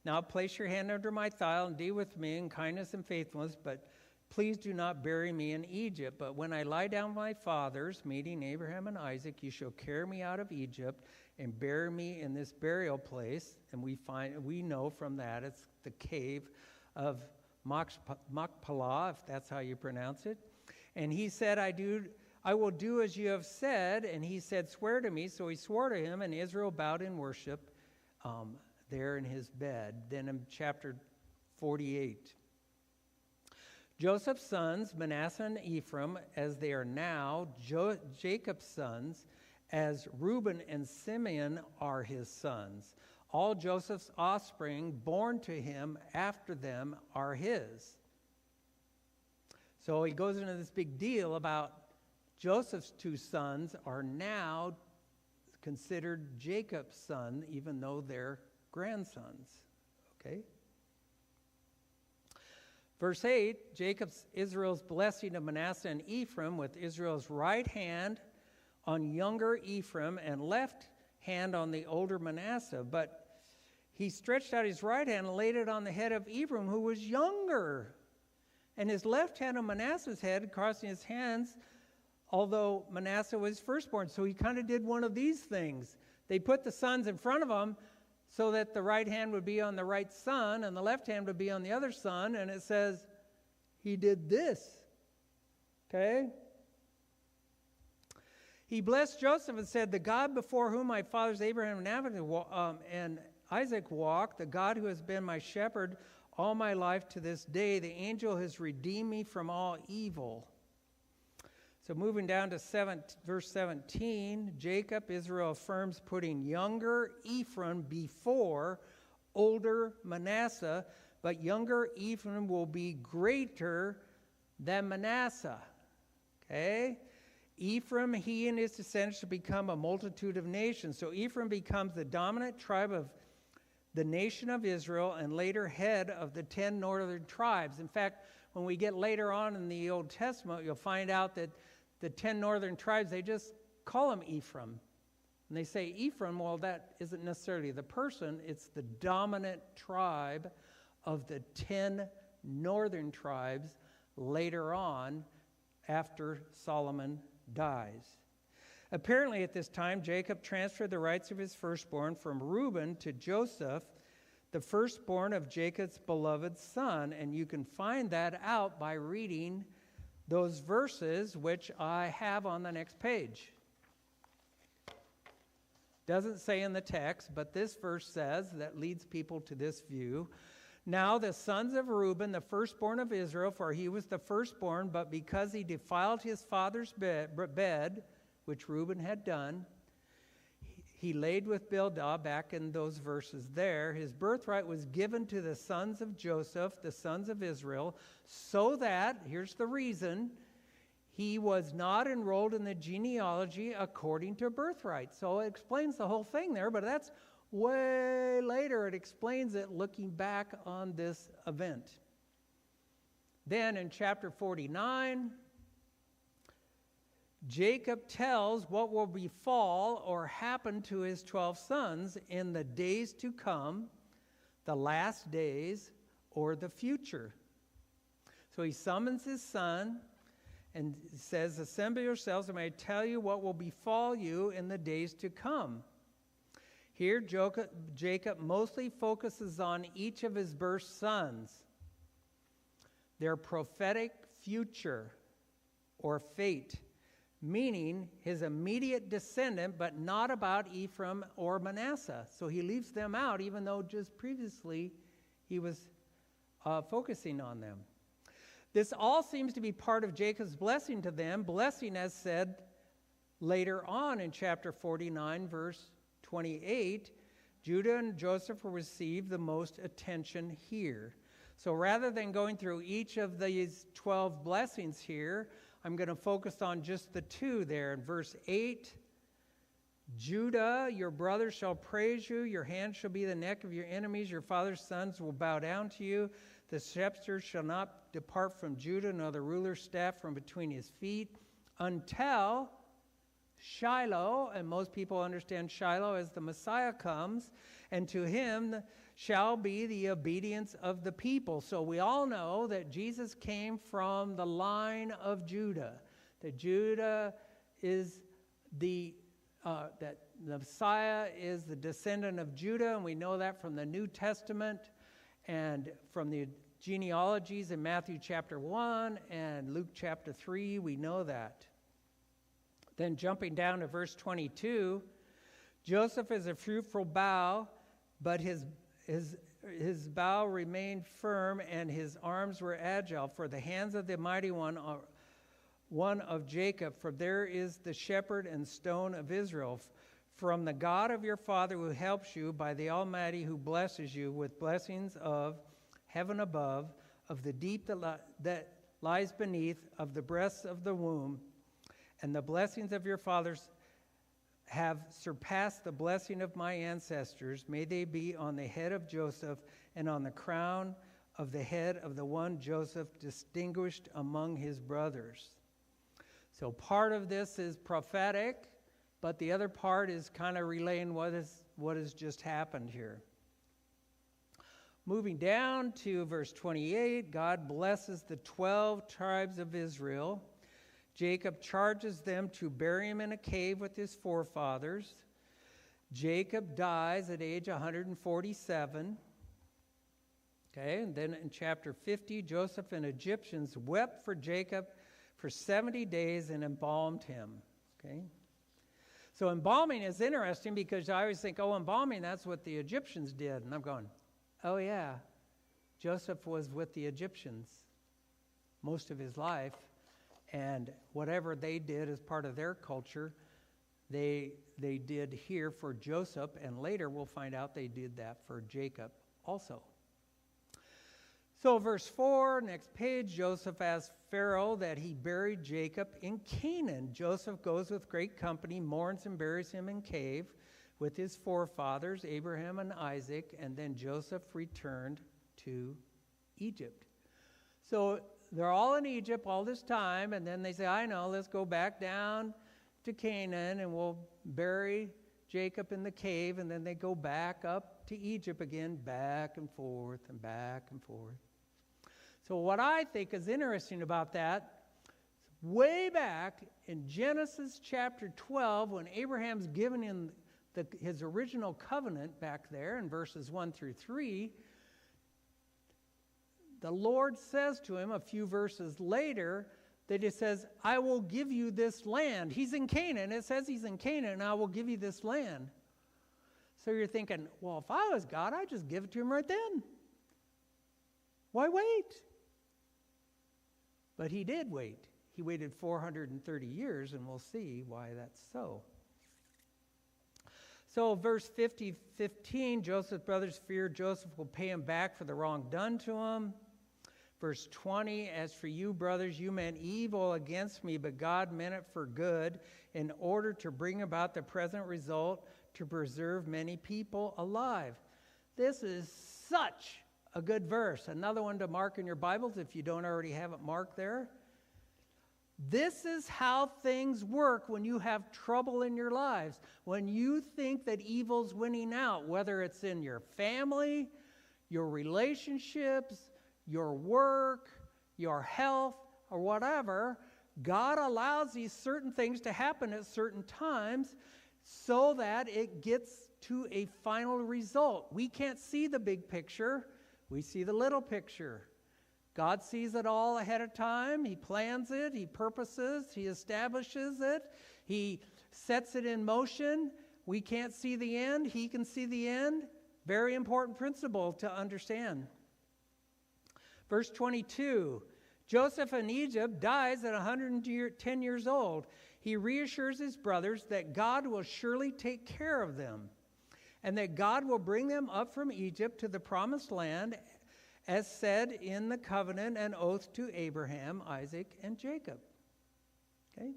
now place your hand under my thigh and deal with me in kindness and faithfulness, but please do not bury me in Egypt. But when I lie down with my fathers, meeting Abraham and Isaac, you shall carry me out of Egypt and bury me in this burial place. And we know from that it's the cave of Machpelah, if that's how you pronounce it. And he said, I will do as you have said. And he said, swear to me. So he swore to him, and Israel bowed in worship there in his bed. Then in chapter 48, Joseph's sons, Manasseh and Ephraim, as they are now, Jacob's sons, as Reuben and Simeon are his sons. All Joseph's offspring born to him after them are his. So he goes into this big deal about Joseph's 2 sons are now considered Jacob's son, even though they're grandsons. Okay? Verse 8, Israel's blessing of Manasseh and Ephraim, with Israel's right hand on younger Ephraim and left hand on the older Manasseh. But he stretched out his right hand and laid it on the head of Ephraim, who was younger, and his left hand on Manasseh's head, crossing his hands, although Manasseh was firstborn. So he kind of did one of these things. They put the sons in front of him so that the right hand would be on the right son and the left hand would be on the other son. And it says he did this. Okay? He blessed Joseph and said, "The God before whom my fathers Abraham and Isaac walked, the God who has been my shepherd all my life to this day, the angel has redeemed me from all evil." So moving down to verse 17, Jacob, Israel affirms putting younger Ephraim before older Manasseh, but younger Ephraim will be greater than Manasseh. Okay? Ephraim, he and his descendants shall become a multitude of nations. So Ephraim becomes the dominant tribe of the nation of Israel and later head of the 10 northern tribes. In fact, when we get later on in the Old Testament, you'll find out that the 10 northern tribes, they just call him Ephraim. And they say Ephraim, well, that isn't necessarily the person. It's the dominant tribe of the 10 northern tribes later on after Solomon dies. Apparently at this time, Jacob transferred the rights of his firstborn from Reuben to Joseph, the firstborn of Jacob's beloved son. And you can find that out by reading those verses, which I have on the next page. Doesn't say in the text, but this verse says, that leads people to this view. Now the sons of Reuben, the firstborn of Israel, for he was the firstborn, but because he defiled his father's bed, which Reuben had done, he laid with Bilhah, back in those verses there. His birthright was given to the sons of Joseph, the sons of Israel, so that, here's the reason, he was not enrolled in the genealogy according to birthright. So it explains the whole thing there, but that's way later. It explains it looking back on this event. Then in chapter 49, Jacob tells what will befall or happen to his 12 sons in the days to come, the last days, or the future. So he summons his son and says, "Assemble yourselves, and I tell you what will befall you in the days to come." Here, Jacob mostly focuses on each of his birth sons, their prophetic future or fate, meaning his immediate descendant, but not about Ephraim or Manasseh. So he leaves them out, even though just previously he was focusing on them. This all seems to be part of Jacob's blessing to them, blessing as said later on in chapter 49, verse 28. Judah and Joseph will receive the most attention here. So rather than going through each of these 12 blessings here, I'm going to focus on just the two there. In verse 8, Judah, your brothers shall praise you. Your hand shall be the neck of your enemies. Your father's sons will bow down to you. The scepter shall not depart from Judah, nor the ruler's staff from between his feet, until Shiloh, and most people understand Shiloh as the Messiah comes, and to him shall be the obedience of the people. So we all know that Jesus came from the line of Judah. That Judah is that the Messiah is the descendant of Judah, and we know that from the New Testament and from the genealogies in Matthew chapter 1 and Luke chapter 3. We know that. Then jumping down to verse 22, Joseph is a fruitful bough, but his bow remained firm, and his arms were agile. For the hands of the mighty one are one of Jacob, for there is the shepherd and stone of Israel. From the God of your father who helps you, by the Almighty who blesses you with blessings of heaven above, of the deep that lies beneath, of the breasts of the womb, and the blessings of your fathers have surpassed the blessing of my ancestors. May they be on the head of Joseph and on the crown of the head of the one Joseph distinguished among his brothers. So part of this is prophetic, but the other part is kind of relaying what has just happened here. Moving down to verse 28, God blesses the 12 tribes of Israel. Jacob charges them to bury him in a cave with his forefathers. Jacob dies at age 147. Okay, and then in chapter 50, Joseph and Egyptians wept for Jacob for 70 days and embalmed him. Okay, so embalming is interesting because I always think, oh, embalming, that's what the Egyptians did. And I'm going, oh yeah, Joseph was with the Egyptians most of his life. And whatever they did as part of their culture, they did here for Joseph, and later we'll find out they did that for Jacob also. So verse 4, next page, Joseph asks Pharaoh that he buried Jacob in Canaan. Joseph goes with great company, mourns and buries him in cave with his forefathers, Abraham and Isaac, and then Joseph returned to Egypt. So they're all in Egypt all this time, and then they say, I know, let's go back down to Canaan, and we'll bury Jacob in the cave, and then they go back up to Egypt again, back and forth and back and forth. So what I think is interesting about that, way back in Genesis chapter 12, when Abraham's given him his original covenant back there in verses 1 through 3, the Lord says to him a few verses later that he says, I will give you this land. He's in Canaan. It says he's in Canaan, and I will give you this land. So you're thinking, well, if I was God, I'd just give it to him right then. Why wait? But he did wait. He waited 430 years, and we'll see why that's so. So verse 15, Joseph's brothers fear Joseph will pay him back for the wrong done to him. Verse 20, as for you, brothers, you meant evil against me, but God meant it for good in order to bring about the present result to preserve many people alive. This is such a good verse. Another one to mark in your Bibles if you don't already have it marked there. This is how things work when you have trouble in your lives. When you think that evil's winning out, whether it's in your family, your relationships, your work, your health, or whatever, God allows these certain things to happen at certain times so that it gets to a final result. We can't see the big picture. We see the little picture. God sees it all ahead of time. He plans it. He purposes. He establishes it. He sets it in motion. We can't see the end. He can see the end. Very important principle to understand. Verse 22, Joseph in Egypt dies at 110 years old. He reassures his brothers that God will surely take care of them and that God will bring them up from Egypt to the promised land as said in the covenant and oath to Abraham, Isaac, and Jacob. Okay?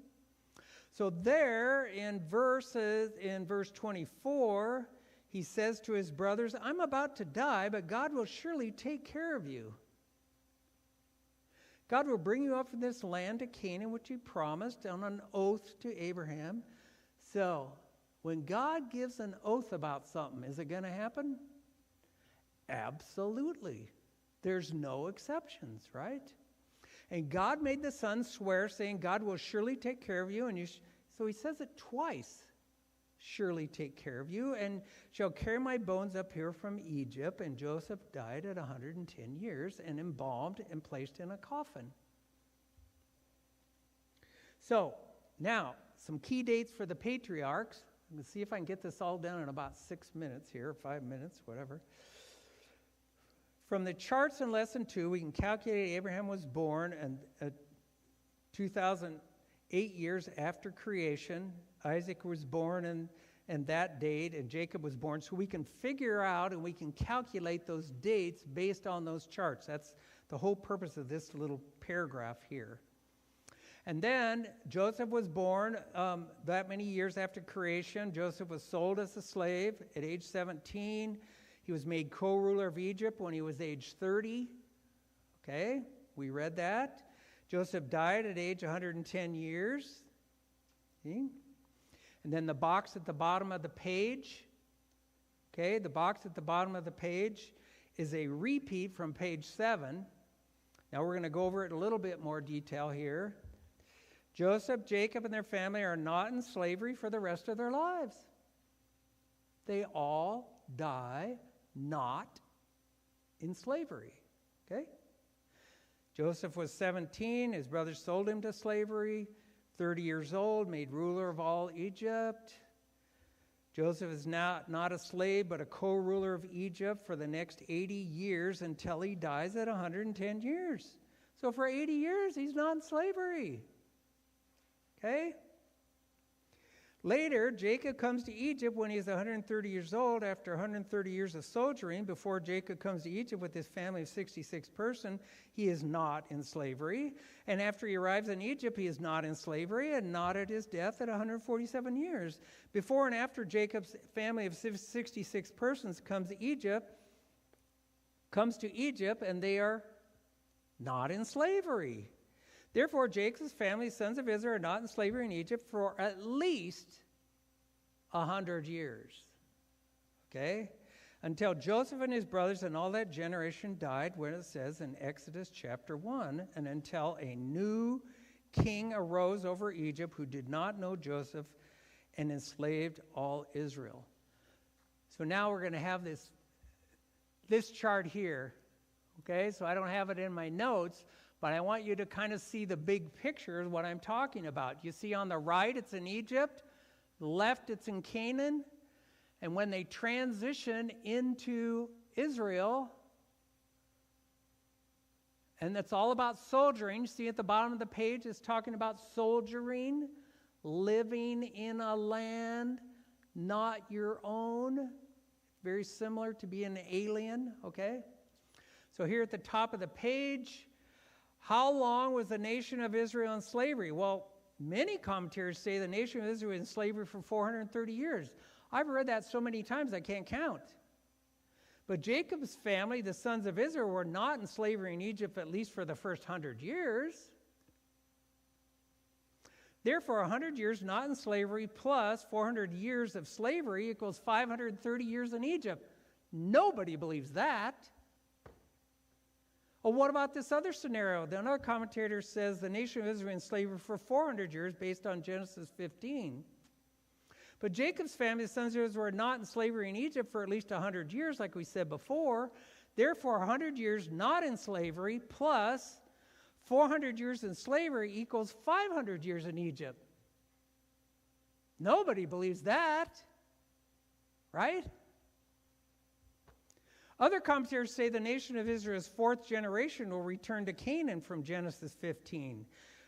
So there in verse 24, he says to his brothers, I'm about to die, but God will surely take care of you. God will bring you up from this land to Canaan, which he promised on an oath to Abraham. So, when God gives an oath about something, is it going to happen? Absolutely. There's no exceptions, right? And God made the son swear, saying, God will surely take care of you. And so he says it twice. Surely take care of you, and shall carry my bones up here from Egypt. And Joseph died at 110 years and embalmed and placed in a coffin. So, now, some key dates for the patriarchs. I'm going to see if I can get this all done in about 6 minutes here, 5 minutes, whatever. From the charts in lesson 2, we can calculate Abraham was born and 2008 years after creation. Isaac was born and that date, and Jacob was born. So we can figure out and we can calculate those dates based on those charts. That's the whole purpose of this little paragraph here. And then Joseph was born that many years after creation. Joseph was sold as a slave at age 17. He was made co-ruler of Egypt when he was age 30. Okay, we read that. Joseph died at age 110 years. See? And then the box at the bottom of the page. Okay, the box at the bottom of the page is a repeat from page 7. Now we're going to go over it in a little bit more detail here. Joseph, Jacob, and their family are not in slavery for the rest of their lives. They all die not in slavery. Okay? Joseph was 17. His brothers sold him to slavery. 30 years old, made ruler of all Egypt. Joseph is now not a slave, but a co-ruler of Egypt for the next 80 years until he dies at 110 years. So for 80 years, he's not in slavery. Okay? Later, Jacob comes to Egypt when he's 130 years old after 130 years of sojourning. Before Jacob comes to Egypt with his family of 66 persons, he is not in slavery. And after he arrives in Egypt, he is not in slavery and not at his death at 147 years. Before and after Jacob's family of 66 persons comes to Egypt, and they are not in slavery. Therefore, Jacob's family, sons of Israel, are not in slavery in Egypt for at least 100 years. Okay? Until Joseph and his brothers and all that generation died, when it says in Exodus chapter 1, and until a new king arose over Egypt who did not know Joseph and enslaved all Israel. So now we're going to have this chart here. Okay? So I don't have it in my notes, but I want you to kind of see the big picture of what I'm talking about. You see on the right, it's in Egypt. The left, it's in Canaan. And when they transition into Israel, and it's all about soldiering. See at the bottom of the page, it's talking about soldiering, living in a land not your own. Very similar to being an alien, okay? So here at the top of the page, how long was the nation of Israel in slavery? Well, many commentators say the nation of Israel was in slavery for 430 years. I've read that so many times I can't count. But Jacob's family, the sons of Israel, were not in slavery in Egypt at least for the first 100 years. Therefore, 100 years not in slavery plus 400 years of slavery equals 530 years in Egypt. Nobody believes that. Well, what about this other scenario? Another commentator says the nation of Israel in slavery for 400 years based on Genesis 15. But Jacob's family, the sons of Israel, were not in slavery in Egypt for at least 100 years, like we said before. Therefore, 100 years not in slavery plus 400 years in slavery equals 500 years in Egypt. Nobody believes that, right? Other commentators say the nation of Israel's fourth generation will return to Canaan from Genesis 15.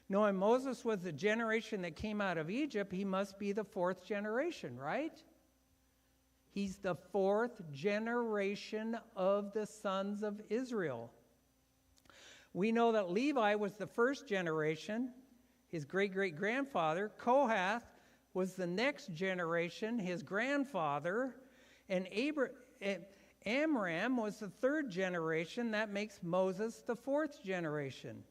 Knowing Moses was the generation that came out of Egypt, he must be the fourth generation, right? He's the fourth generation of the sons of Israel. We know that Levi was the first generation, his great-great-grandfather. Kohath was the next generation, his grandfather. And Amram was the third generation. That makes Moses the fourth generation.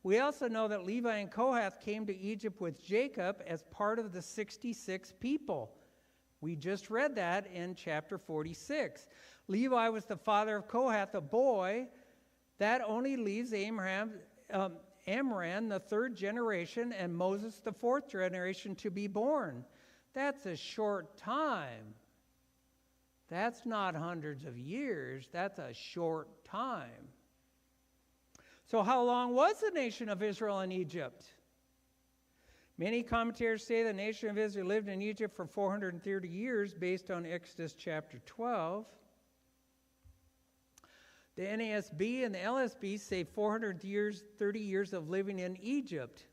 We also know that Levi and Kohath came to Egypt with Jacob as part of the 66 people. We just read that in chapter 46. Levi was the father of Kohath, a boy. That only leaves Amram, the third generation, and Moses, the fourth generation, to be born. That's a short time. That's not hundreds of years. That's a short time. So how long was the nation of Israel in Egypt? Many commentators say the nation of Israel lived in Egypt for 430 years based on Exodus chapter 12. The NASB and the LSB say 430 years of living in Egypt.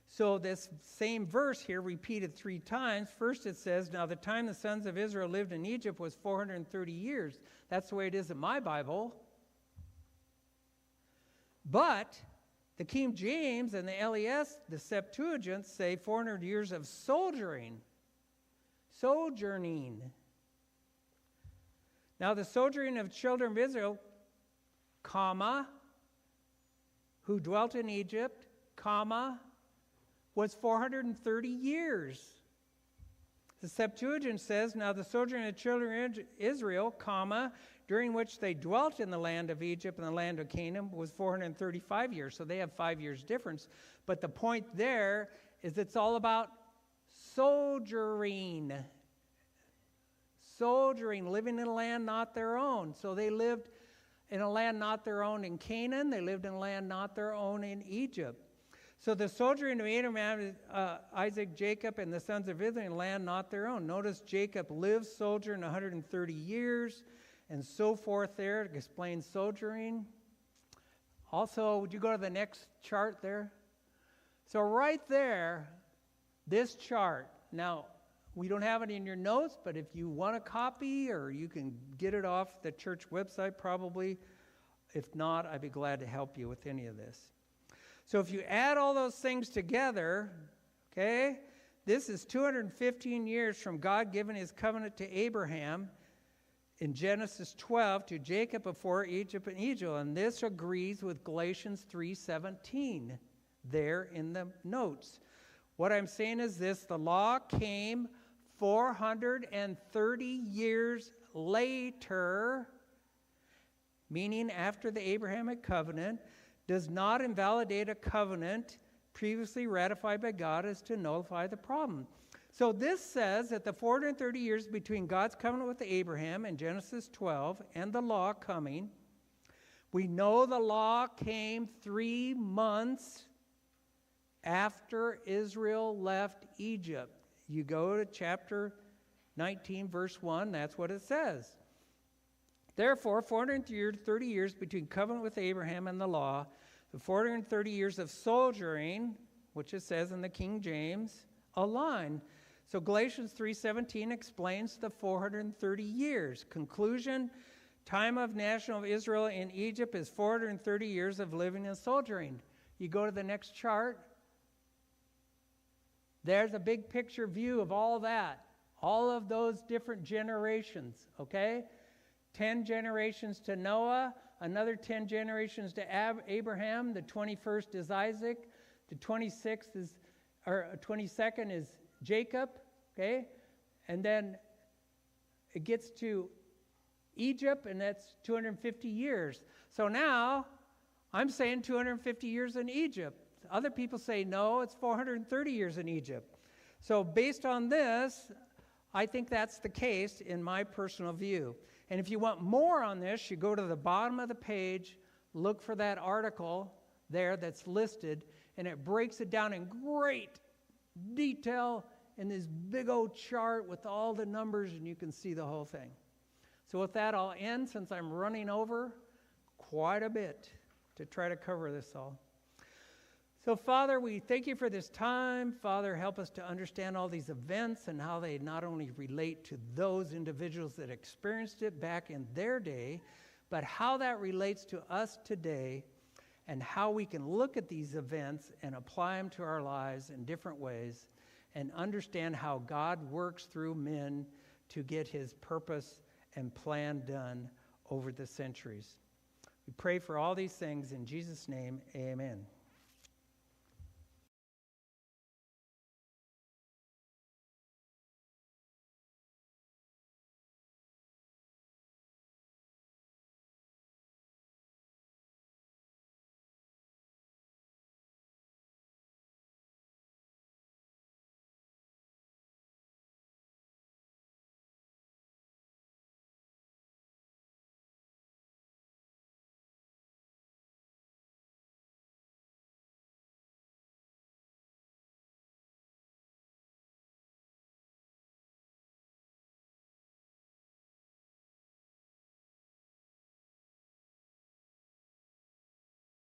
So this same verse here repeated 3 times. First it says, now the time the sons of Israel lived in Egypt was 430 years. That's the way it is in my Bible. But The King James and the LES, the Septuagint, say 400 years of sojourning. Sojourning. Now the sojourning of children of Israel, comma, who dwelt in Egypt, comma, was 430 years. The Septuagint says, now the sojourning of children of Israel, comma, during which they dwelt in the land of Egypt and the land of Canaan, was 435 years. So they have 5 years difference. But the point there is it's all about sojourning. Sojourning, living in a land not their own. So they lived in a land not their own in Canaan. They lived in a land not their own in Egypt. So the sojourning of Abraham, Isaac, Jacob, and the sons of Israel in land not their own. Notice Jacob lived, sojourned 130 years, and so forth there to explain sojourning. Also, would you go to the next chart there? So right there, this chart. Now, we don't have it in your notes, but if you want a copy, or you can get it off the church website probably. If not, I'd be glad to help you with any of this. So if you add all those things together, okay, this is 215 years from God giving his covenant to Abraham in Genesis 12 to Jacob before Egypt and Egypt. And this agrees with Galatians 3:17 there in the notes. What I'm saying is this: the law came 430 years later, meaning after the Abrahamic covenant, does not invalidate a covenant previously ratified by God as to nullify the problem. So this says that the 430 years between God's covenant with Abraham in Genesis 12 and the law coming, we know the law came 3 months after Israel left Egypt. You go to chapter 19, verse 1, that's what it says. Therefore, 430 years between covenant with Abraham and the law, the 430 years of sojourning, which it says in the King James, align. So Galatians 3:17 explains the 430 years. Conclusion, time of national Israel in Egypt is 430 years of living and sojourning. You go to the next chart. There's a big picture view of all that. All of those different generations, okay? 10 generations to Noah, another 10 generations to Abraham, the 21st is Isaac, the 22nd is Jacob, okay? And then it gets to Egypt, and that's 250 years. So now, I'm saying 250 years in Egypt. Other people say, no, it's 430 years in Egypt. So based on this, I think that's the case in my personal view. And if you want more on this, you go to the bottom of the page, look for that article there that's listed, and it breaks it down in great detail in this big old chart with all the numbers, and you can see the whole thing. So with that, I'll end, since I'm running over quite a bit to try to cover this all. So, Father, we thank you for this time. Father, help us to understand all these events and how they not only relate to those individuals that experienced it back in their day, but how that relates to us today, and how we can look at these events and apply them to our lives in different ways, and understand how God works through men to get his purpose and plan done over the centuries. We pray for all these things in Jesus' name, amen.